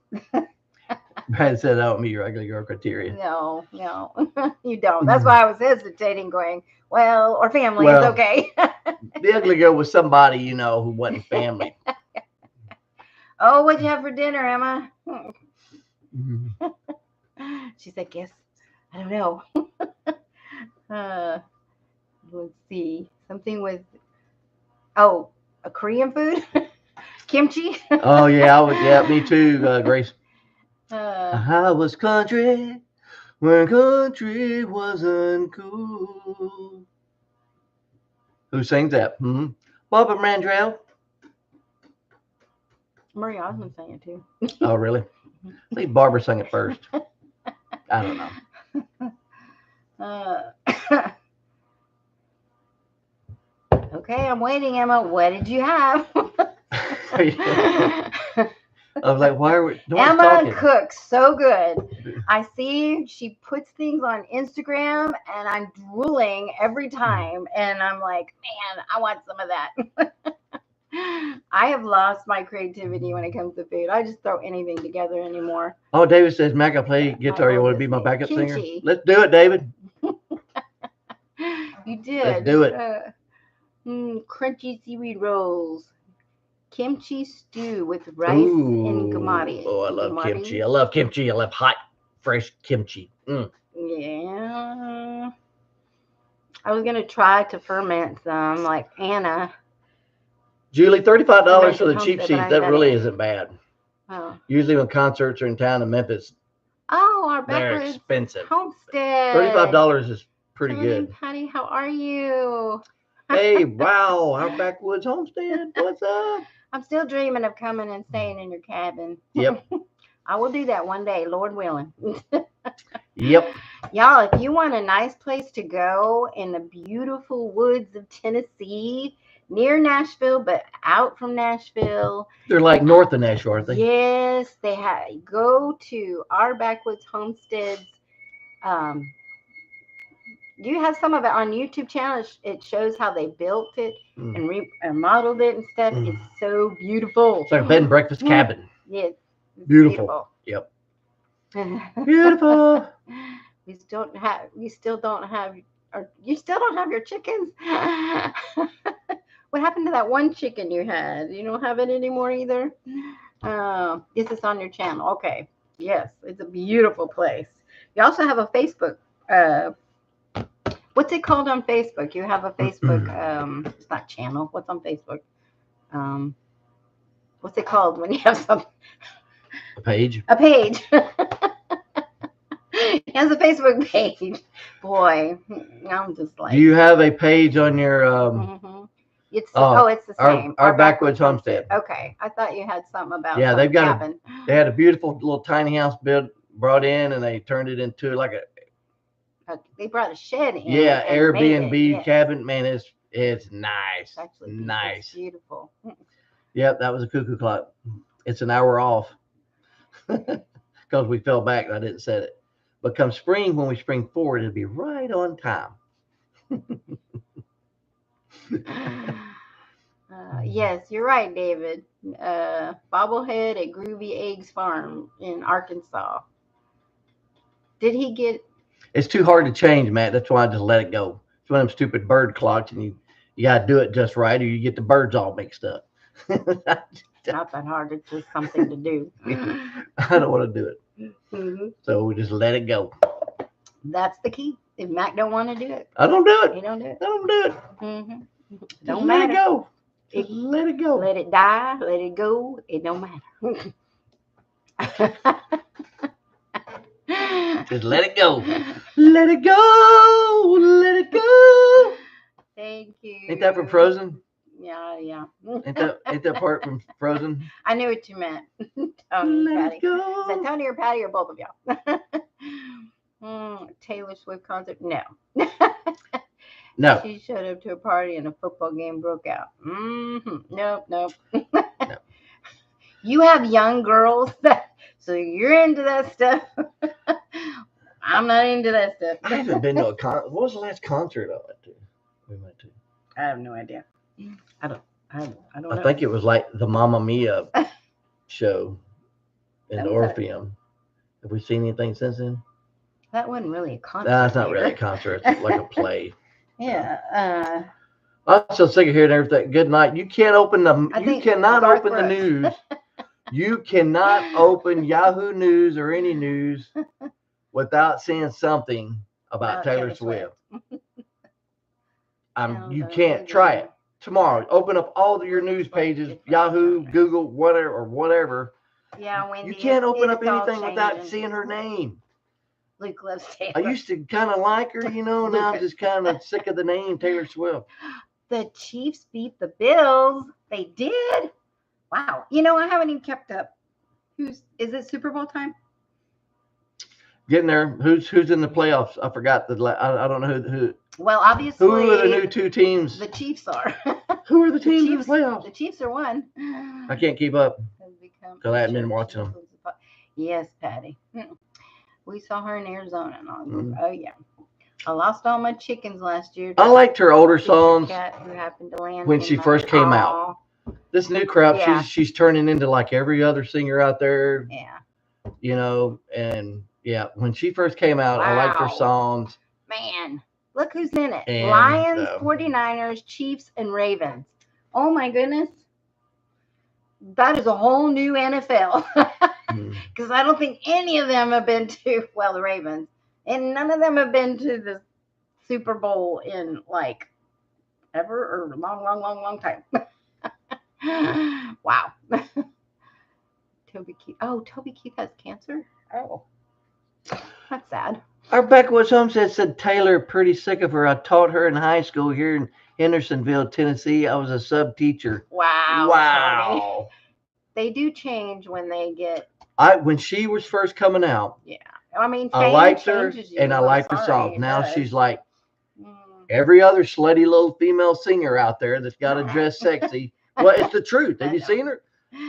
Brad said I don't meet your ugly girl criteria. No, you don't. That's why I was hesitating, going, well, or family is okay. The ugly girl was somebody, who wasn't family. Oh, what'd you have for dinner, Emma? She said, guess. I don't know. Let's see. Something with, a Korean food? Kimchi? Oh, yeah, me too, Grace. I was country when country wasn't cool. Who sings that? Barbara Mandrell. Marie Osmond sang it too. Oh, really? I think Barbara sang it first. I don't know. Okay, I'm waiting, Emma. What did you have? I was like, why are we? Emma talking? cooks so good. I see she puts things on Instagram, and I'm drooling every time. And I'm like, man, I want some of that. I have lost my creativity when it comes to food. I just throw anything together anymore. Oh, David says, Mac, I play guitar. You want to be my backup singer? Let's do it, David. You did. Let's do it. Crunchy seaweed rolls. Kimchi stew with rice and gamari. Oh, I love kimchi. I love kimchi. I love hot, fresh kimchi. Yeah. I was going to try to ferment some like Anna. Julie, $35 for the cheap seats. That really isn't bad. Oh. Usually when concerts are in town in Memphis, our they're expensive. Homestead. $35 is pretty good. Patty, how are you? Hey, wow, our backwoods homestead. What's up? I'm still dreaming of coming and staying in your cabin. Yep. I will do that one day, Lord willing. Yep. Y'all, if you want a nice place to go in the beautiful woods of Tennessee, near Nashville, but out from Nashville. They're like north of Nashville, aren't they? Yes, they have. Go to our Backwoods Homestead's Do you have some of it on YouTube channel? It shows how they built it Mm. and remodeled it and stuff. Mm. It's so beautiful. It's like a bed and breakfast cabin. Yeah, Beautiful. Yep. Beautiful. You still don't have your chickens. What happened to that one chicken you had? You don't have it anymore either. This is on your channel. Okay. Yes, it's a beautiful place. You also have a Facebook. What's it called on Facebook? You have a Facebook. It's not channel. What's on Facebook? What's it called when you have something? A page. A page. He has a Facebook page. Boy, I'm just like. Do you have a page on your? It's it's the same. Our backwoods homestead. Okay, I thought you had something about. Yeah, they've got cabin. They had a beautiful little tiny house brought in, and they turned it into like They brought a shed in. Yeah, Airbnb yes. cabin. Man, it's nice. It's actually nice. It's beautiful. Yep, that was a cuckoo clock. It's an hour off because we fell back and I didn't set it. But come spring, when we spring forward, it'll be right on time. Yes, you're right, David. Bobblehead at Groovy Eggs Farm in Arkansas. Did he get? It's too hard to change, Matt. That's why I just let it go. It's one of them stupid bird clocks, and you got to do it just right, or you get the birds all mixed up. Not that hard. It's just something to do. I don't want to do it. So we just let it go. That's the key. If Mac don't want to do it, I don't do it. He don't do it. I don't do it. Don't let matter. it go. Just let it go. Let it die. Let it go. It don't matter. Just let it go. Let it go. Let it go. Thank you. Ain't that from Frozen? Yeah. Ain't that part from Frozen? I knew what you meant. Tony, Patty. Is that Tony or Patty or both of y'all? Taylor Swift concert? No. No. She showed up to a party and a football game broke out. Nope. No. You have young girls, so you're into that stuff. I'm not into that stuff. I haven't been to a concert. What was the last concert we went to? I have no idea. I don't know. I think it was like the Mamma Mia show in the Orpheum. Have we seen anything since then? That wasn't really a concert. That's not really a concert. It's like a play. Yeah. I'm so sick of hearing everything. Good night. You can't open you cannot open the news. You cannot open Yahoo News or any news without seeing something about Taylor Swift. You can't. Try it tomorrow. Open up all your news pages, Yahoo, Google, whatever. Yeah, Wendy. You can't open up anything without seeing her name. Luke loves Taylor. I used to kind of like her, now I'm just kind of sick of the name Taylor Swift. The Chiefs beat the Bills. They did. Wow. I haven't even kept up. Is it Super Bowl time? Getting there. Who's in the playoffs? I forgot I don't know who. Well, obviously. Who are the new two teams? The Chiefs are. Who are the teams in the playoffs? The Chiefs are one. I can't keep up because I haven't been watching them. Yes, Patty. We saw her in Arizona. Oh yeah. I lost all my chickens last year. I liked her older songs Who happened to land when she first came out. This new crap, she's turning into like every other singer out there. Yeah. And when she first came out, I liked her songs. Man, look who's in it. And, Lions, 49ers, Chiefs, and Ravens. Oh my goodness. That is a whole new NFL. Because I don't think any of them have been to, the Ravens. And none of them have been to the Super Bowl in like ever or long time. Wow. Toby Keith has cancer? Oh. That's sad. Our backwoods homestead said Taylor, pretty sick of her. I taught her in high school here in Hendersonville, Tennessee. I was a sub teacher. Wow. Tony. They do change when they get. When she was first coming out. Yeah. I mean, I liked her and I liked her songs. Now she's like every other slutty little female singer out there that's got to dress sexy. Well, it's the truth. Have you seen her?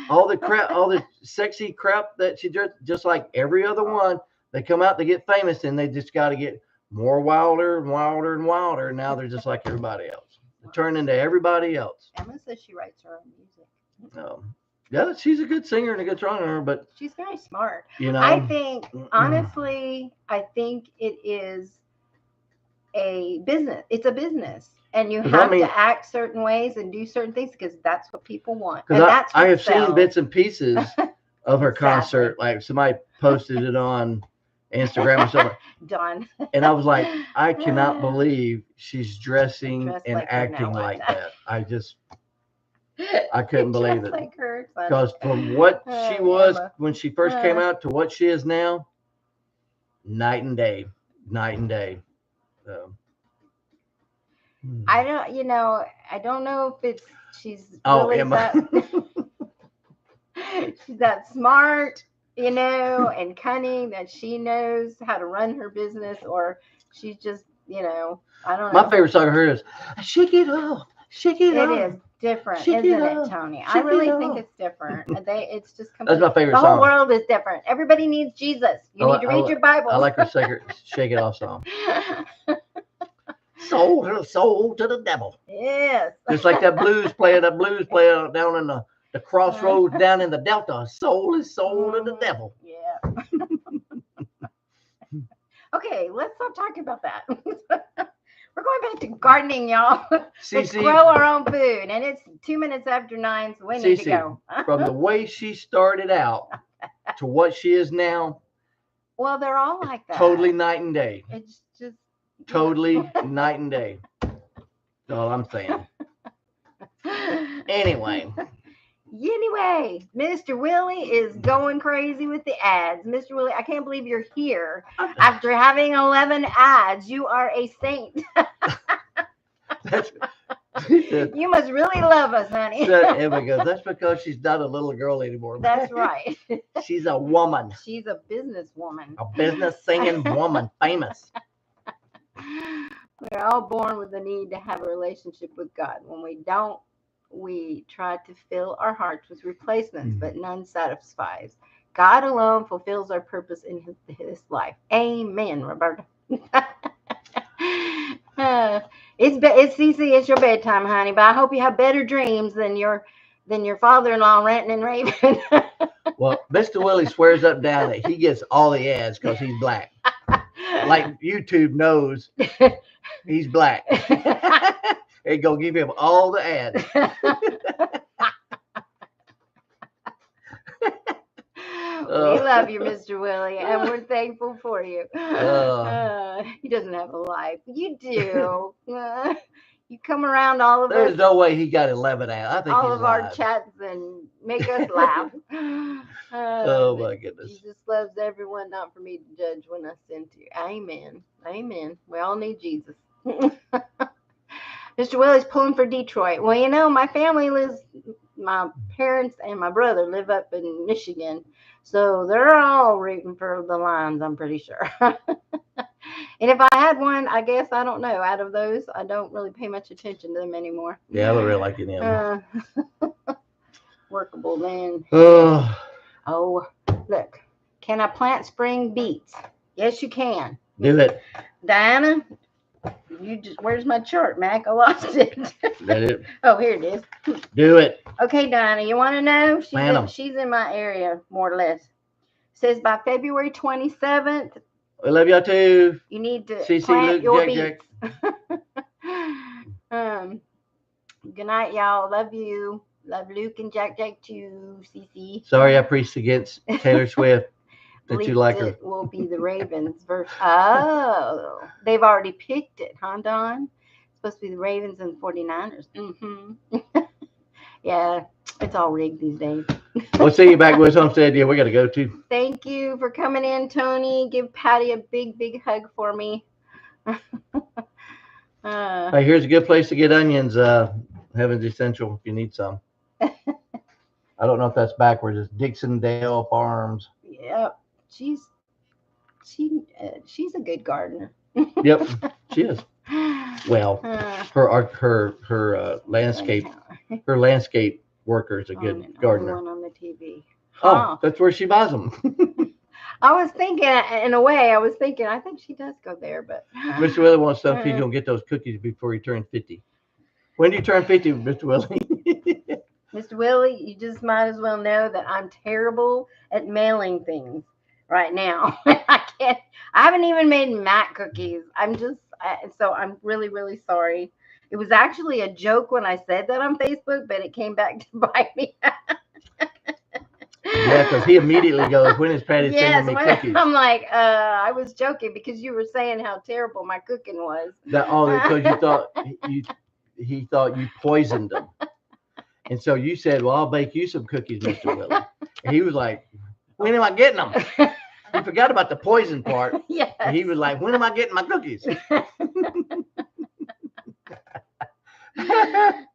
All the sexy crap that she just like every other one. They come out, they get famous, and they just got to get more wilder and wilder and wilder. And now they're just like everybody else. They turn into everybody else. Emma says she writes her own music. Yeah, she's a good singer and a good songwriter, but she's very smart. You know, I think, honestly, I think it is a business. It's a business. And you have to act certain ways and do certain things because that's what people want. And that's what I have sells. seen bits and pieces of her concert. Like somebody posted it on Instagram or something. Done. And I was like, I cannot believe she's dressing and like acting like that. I couldn't believe it. Like her. Because from what she was when she first came out to what she is now, night and day. Night and day. So. I don't know if she's really she's that smart, and cunning that she knows how to run her business, or she's just, I don't know. My favorite song of hers is Shake It Off. Shake It Off. It is different, isn't it, Tony? I really think it's different. It's just that's my favorite song. The whole world is different. Everybody needs Jesus. You need to read your Bible. I like her Shake It Off song. Soul to the devil. Yes. Just like that blues player down in the crossroads down in the Delta. Soul is soul to the devil. Yeah. Okay, let's stop talking about that. We're going back to gardening, y'all. Let's grow our own food. And it's 2 minutes after 9, so we need to go. From the way she started out to what she is now. Well, they're all like that. Totally night and day. It's just totally night and day. That's all I'm saying. Anyway, Mr. Willie is going crazy with the ads. Mr. Willie, I can't believe you're here after having 11 ads. You are a saint. You must really love us, honey. That's because she's not a little girl anymore. That's right. She's a woman. She's a businesswoman. A business singing woman, famous. We're all born with the need to have a relationship with God. When we don't, we try to fill our hearts with replacements, but none satisfies. God alone fulfills our purpose in his life. Amen, Roberta. It's Cece. It's your bedtime, honey. But I hope you have better dreams than your father-in-law ranting and raving. Well, Mr. Willie swears up and down that he gets all the ads because he's black. Like YouTube knows he's black. They go give him all the ads. We love you, Mr. Willie, and we're thankful for you. He doesn't have a life. You do. You come around all of There's no way he got 11 ads. I think all of our chats and make us laugh. Oh my goodness. Jesus loves everyone, not for me to judge when I sin to you. Amen. Amen. We all need Jesus. Mr. Willie's pulling for Detroit. Well, my family my parents and my brother live up in Michigan. So they're all rooting for the Lions, I'm pretty sure. And if I had one, I guess, I don't know. Out of those, I don't really pay much attention to them anymore. Yeah, I don't really like any of them. Workable, man. Oh, look. Can I plant spring beets? Yes, you can. Do it. Diana, where's my chart, Mac? I lost it. That it? Oh, here it is. Do it. Okay, Diana, you want to know? She's in my area, more or less. Says by February 27th. We love y'all too. You need to Luke, plant your Jack, beets. Good night, y'all. Love you. Love Luke and Jack too, Cece. Sorry I preached against Taylor Swift. That you like her. It will be the Ravens versus. Oh, they've already picked it, huh, Don? It's supposed to be the Ravens and 49ers. Mm-hmm. Yeah, it's all rigged these days. We'll see you back with Homestead. Yeah, we got to go too. Thank you for coming in, Tony. Give Patty a big, big hug for me. Hey, here's a good place to get onions. Heaven's Essential if you need some. I don't know if that's backwards. It's Dixondale Farms. Yep. She's a good gardener. Yep, she is. Well, her landscape worker is a good gardener. On the TV. Oh, that's where she buys them. I was thinking, in a way, I think she does go there, but. Mr. Willie wants to know if he's gonna get those cookies before he turns 50. When do you turn 50, Mr. Willie? Mr. Willie, you just might as well know that I'm terrible at mailing things right now. I can't. I haven't even made Mac cookies. So I'm really, really sorry. It was actually a joke when I said that on Facebook, but it came back to bite me. Yeah, because he immediately goes, "When is Patty sending me cookies?" I'm like, I was joking because you were saying how terrible my cooking was. Because you thought he thought you poisoned them, and so you said, "Well, I'll bake you some cookies, Mr. Willie." And he was like, "When am I getting them?" He forgot about the poison part. Yes. And he was like, "When am I getting my cookies?"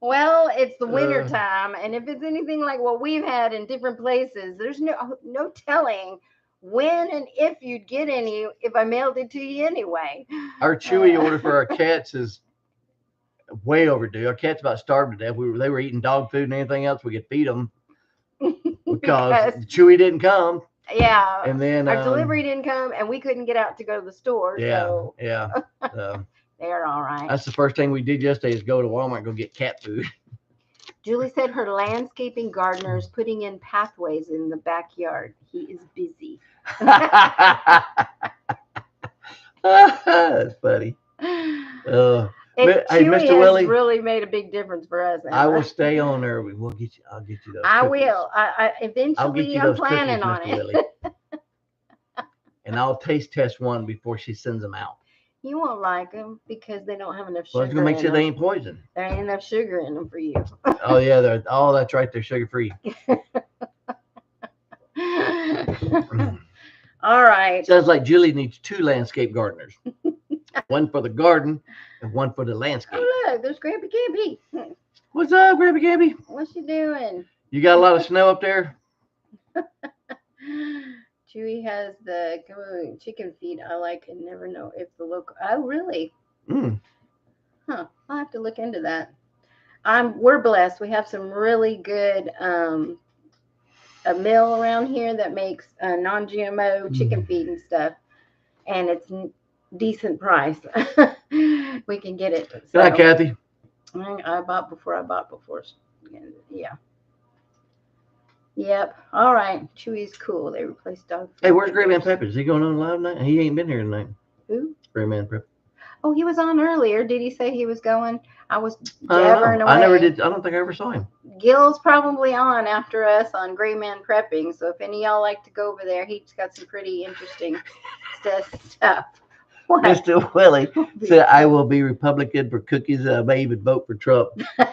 Well, it's the winter time, and if it's anything like what we've had in different places, there's no telling when and if you'd get any if I mailed it to you anyway. Our Chewy order for our cats is way overdue. Our cat's about starved to death. They were eating dog food and anything else we could feed them because Chewy didn't come. Yeah, and then our delivery didn't come, and we couldn't get out to go to the store. Yeah, so. yeah. They're all right. That's the first thing we did yesterday is go to Walmart and go get cat food. Julie said her landscaping gardener is putting in pathways in the backyard. He is busy. That's funny. Hey, Mr. Willie, really made a big difference for us. I will stay on there. We'll get you. I'll get you those. I cookies. will. Eventually, I'm planning on it. Willie. And I'll taste test one before she sends them out. You won't like them because they don't have enough sugar. Well, it's gonna make sure they ain't poison. There ain't enough sugar in them for you. Oh yeah, that's right. They're sugar free. All right. Sounds like Julie needs 2 landscape gardeners. One for the garden and one for the landscape. Oh look, there's Grandpa Gabby. What's up, Grandpa Gabby? What's she doing? You got a lot of snow up there? Chewy has the chicken feed I like and never know if the local. Oh, really? Huh. I'll have to look into that. We're blessed. We have some really good a mill around here that makes non-GMO chicken feed and stuff, and it's decent price. We can get it. So, hi, Kathy. I bought before. Yeah. Yep. All right. Chewy's cool. They replaced dog food. Hey, where's Gray Man Pepper? Is he going on live tonight? He ain't been here tonight. Who? Gray Man Pepper. Oh, he was on earlier. Did he say he was going? I was jabbering away. I never did. I don't think I ever saw him. Gil's probably on after us on Gray Man Prepping. So if any of y'all like to go over there, he's got some pretty interesting stuff. What? Mr. Willie said, "I will be Republican for cookies. I may even vote for Trump."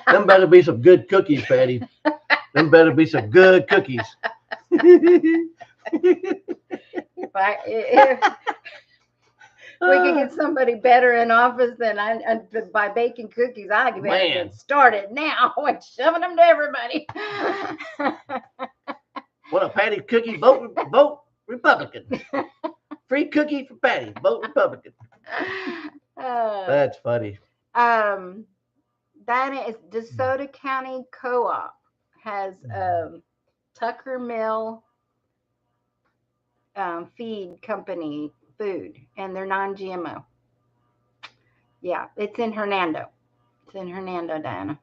Them better be some good cookies, Patty. Them better be some good cookies. If we could get somebody better in office than by baking cookies, I could get started now and shoving them to everybody. What a Patty cookie? Vote Republican. Free cookie for Patty. Vote Republican. That's funny. That is DeSoto County Co-op has Tucker Mill feed company food, and they're non-GMO. Yeah, it's in Hernando. Diana.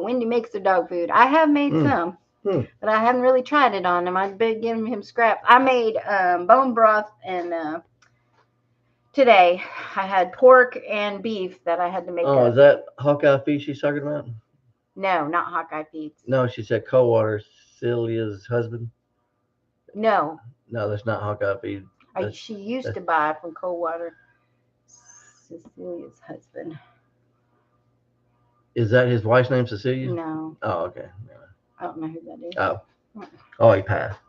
Wendy makes the dog food. I have made some, but I haven't really tried it on him. I've been giving him scraps. I made bone broth, and today I had pork and beef that I had to make. Oh, is that Hawkeye feed she's talking about? No, not Hawkeye feeds. No, she said Coldwater, Celia's husband. No, that's not Hawkeye feed. She used to buy from Coldwater. Cecilia's husband. Is that his wife's name, Cecilia? No. Oh, okay. Yeah. I don't know who that is. Oh, he passed.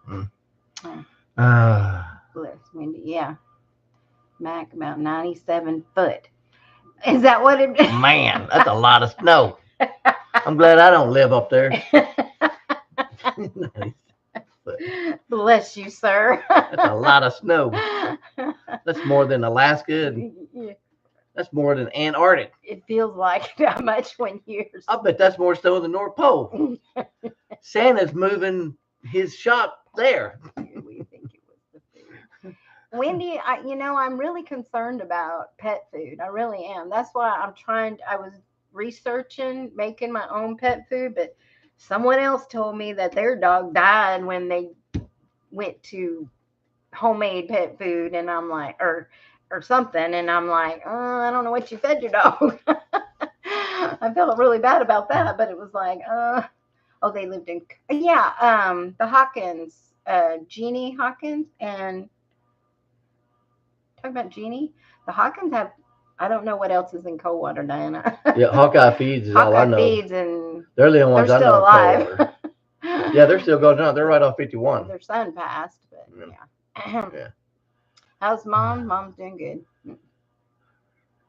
Bless Wendy. Yeah. Mac about 97 foot. Is that what it is? Man, that's a lot of snow. I'm glad I don't live up there. Bless you, sir. That's a lot of snow. That's more than Alaska. That's more than Antarctic. It feels like that much when you're. I bet that's more snow than the North Pole. Santa's moving his shop there. We think it was the food. Wendy, I'm really concerned about pet food. I really am. That's why I was researching making my own pet food, but someone else told me that their dog died when they went to homemade pet food, and I'm like, or something, and I'm like, oh, I don't know what you fed your dog. I felt really bad about that, but it was like, oh, they lived in, yeah, the Hawkins, Jeannie Hawkins, and talk about Jeannie. The Hawkins have, I don't know what else is in Coldwater, Diana. Yeah, Hawkeye Feeds is all I Hawkeye know. Feeds, and They're the only they're ones I still know in alive. Coldwater. Yeah, they're still going on. They're right off 51. Their son passed, but yeah. Yeah. How's mom? Mom's doing good.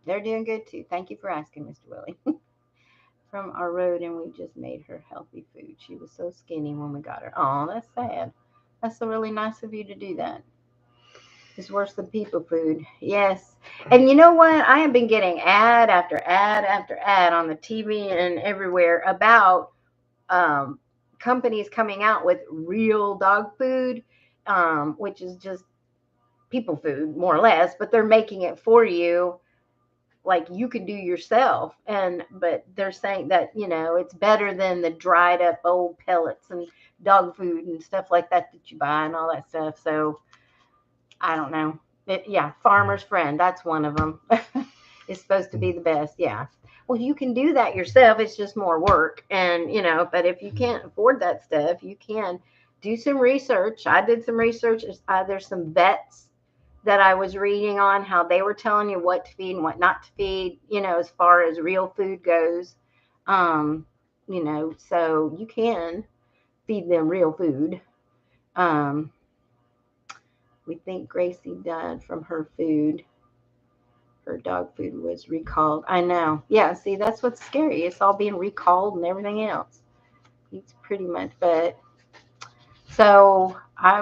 They're doing good too. Thank you for asking, Mr. Willie. From our road, and we just made her healthy food. She was so skinny when we got her. Oh, that's sad. That's so really nice of you to do that. It's worse than people food. Yes. And you know what? I have been getting ad after ad after ad on the TV and everywhere about um, companies coming out with real dog food, which is just people food, more or less, but they're making it for you like you can do yourself. But they're saying that, it's better than the dried up old pellets and dog food and stuff like that you buy and all that stuff. So I don't know. Yeah, Farmer's Friend, that's one of them. It's supposed to be the best. Yeah. Well, you can do that yourself. It's just more work. And, but if you can't afford that stuff, you can do some research. I did some research. There's some vets that I was reading on how they were telling you what to feed and what not to feed, as far as real food goes. So you can feed them real food. We think Gracie died from her food. Her dog food was recalled. I know. Yeah, see, that's what's scary. It's all being recalled and everything else. It's pretty much, but so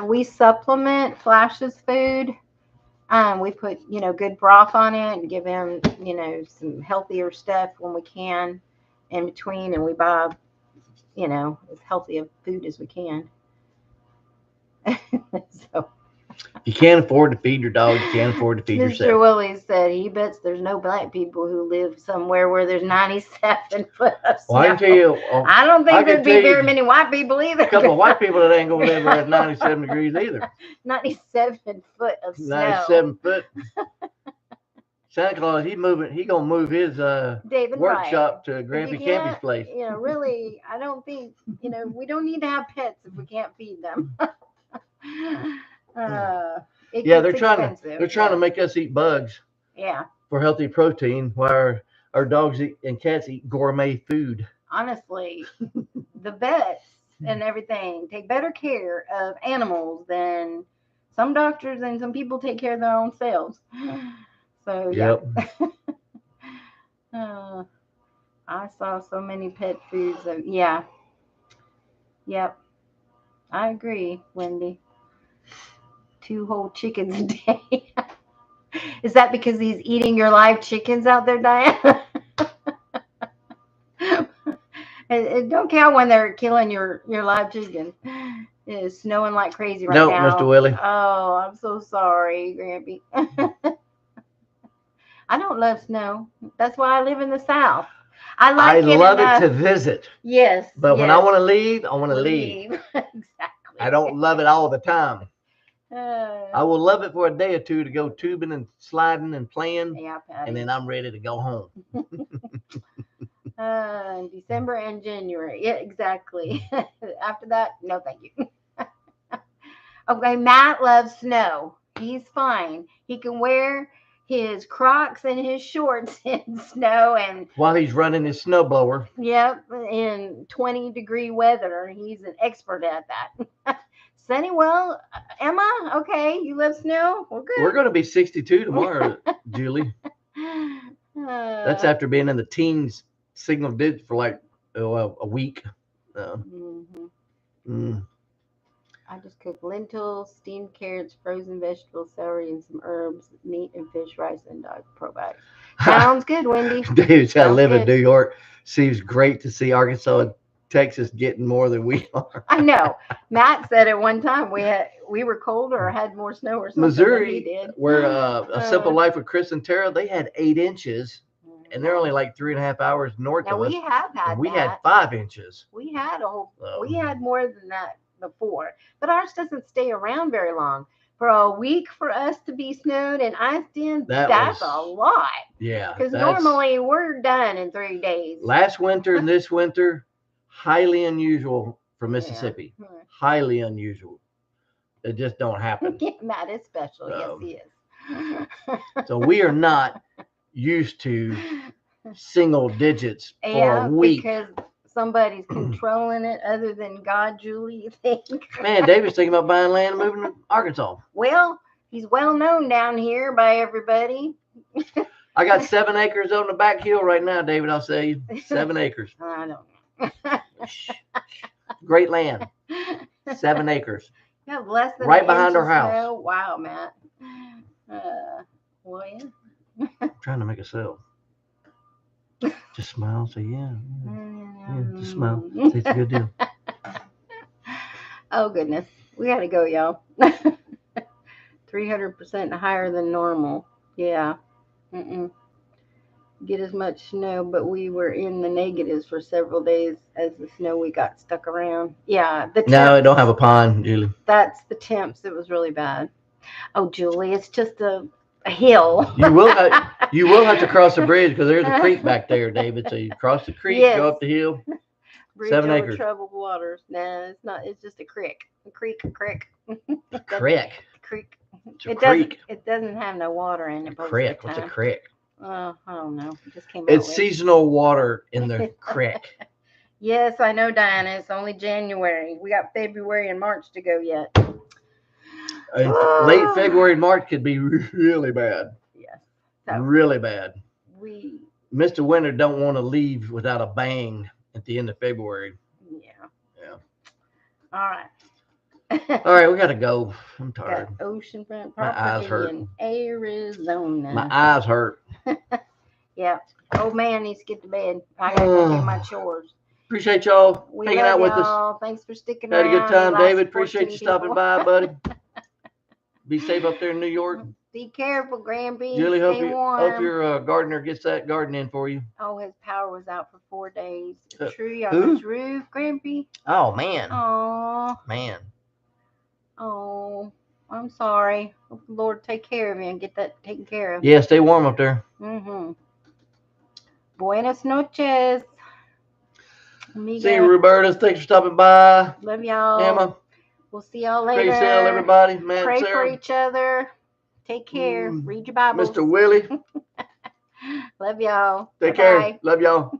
we supplement Flash's food. We put, good broth on it and give him, some healthier stuff when we can in between. And we buy, as healthy of food as we can. So you can't afford to feed your dog. You can't afford to feed Mr. yourself. Willie said he bets there's no black people who live somewhere where there's 97 foot of snow. Well, I can tell you. I don't think there'd be very many white people either. A couple of white people that ain't going to live at 97 degrees either. 97 foot of snow. 97 foot. Santa Claus, he gonna move his workshop to Grampy Campy's place. Really, I don't think we don't need to have pets if we can't feed them. They're trying to make us eat bugs. Yeah. For healthy protein, while our dogs and cats eat gourmet food. Honestly, the vets and everything take better care of animals than some doctors and some people take care of their own selves. So yeah. Yep. I saw so many pet foods. Yeah. Yep. I agree, Wendy. 2 whole chickens a day. Is that because he's eating your live chickens out there, Diana? It don't count when they're killing your live chicken. It is snowing like crazy right now. No, Mr. Willie. Oh, I'm so sorry, Grampy. I don't love snow. That's why I live in the South. I love it to visit. Yes. But when I want to leave, I want to leave. Exactly. I don't love it all the time. I will love it for a day or two to go tubing and sliding and playing. Yeah, Patty. And then I'm ready to go home. December and January. Yeah, exactly. After that, no thank you. Okay, Matt loves snow. He's fine. He can wear his Crocs and his shorts in snow, and while he's running his snowblower. Yep, in 20-degree weather. He's an expert at that. Sunny, well, Emma, okay, you love snow? We're good. We're going to be 62 tomorrow, Julie. That's after being in the teens single digit for like a week. I just cooked lentils, steamed carrots, frozen vegetables, celery, and some herbs, meat and fish, rice, and dog probiotics. Sounds good, Wendy. Dude, I live in New York. Seems great to see Arkansas Texas getting more than we are. I know. Matt said at one time we were colder or had more snow or something than he Missouri, did. where A Simple Life with Chris and Tara, they had 8 inches, and they're only like 3.5 hours north now of us. we have had And we that. had 5 inches. We had So, we had more than that before, but ours doesn't stay around very long. For a week for us to be snowed and iced in, that's a lot. Yeah. Because normally we're done in 3 days. Last winter and this winter, highly unusual for Mississippi. Yeah. Highly unusual. It just don't happen. Matt is special. Yes, he is. So we are not used to single digits for a week. Because somebody's controlling it other than God, Julie, you think? Man, David's thinking about buying land and moving to Arkansas. Well, he's well known down here by everybody. I got 7 acres on the back hill right now, David. I'll say you 7 acres. I don't know. Great land. 7 acres. Yeah, less than right an behind inch our of house. snow. Wow, Matt. Well, yeah. I'm trying to make a sale. Just smile. Say yeah. Just smile. Say it's a good deal. Oh goodness, we gotta go, y'all. 300% higher than normal. Yeah. Get as much snow, but we were in the negatives for several days as the snow we got stuck around. Yeah. No, I don't have a pond, Julie. That's the temps. It was really bad. Oh, Julie, it's just a hill. You will have to cross the bridge because there's a creek back there, David. So you cross the creek, go up the hill. Bridge 7 over acres. troubled waters. Nah, it's not. It's just a creek. A creek. Creek. Creek. It's a creek. It doesn't have no water in it. Creek. What's a creek? I don't know. It just came out. It's seasonal water in the creek. Yes, I know, Diana. It's only January. We got February and March to go yet. Late February and March could be really bad. Yes. So really bad. Mr. Winter don't want to leave without a bang at the end of February. Yeah. All right. All right, we got to go. I'm tired. Got oceanfront My eyes hurt. property in Arizona. My eyes hurt. Yeah. Old man needs to get to bed. I got to go do my chores. Appreciate y'all hanging out with us. Thanks for sticking Had around. a good time, David. Appreciate you 14 stopping people. by, buddy. Be safe up there in New York. Be careful, Grampy. Julie, Stay warm. hope your gardener gets that garden in for you. Oh, his power was out for 4 days. A tree who? on his roof, Grampy. Oh, man. Oh. Man. Oh, I'm sorry. Hope the Lord take care of you and get that taken care of. Yeah, stay warm up there. Buenas noches. Amiga. See you, Roberta. Thanks for stopping by. Love y'all. Emma. We'll see y'all later. Praise hell, everybody. Matt, Pray Sarah. for each other. Take care. Read your Bibles. Mr. Willie. Love y'all. Take Bye-bye. care. Love y'all.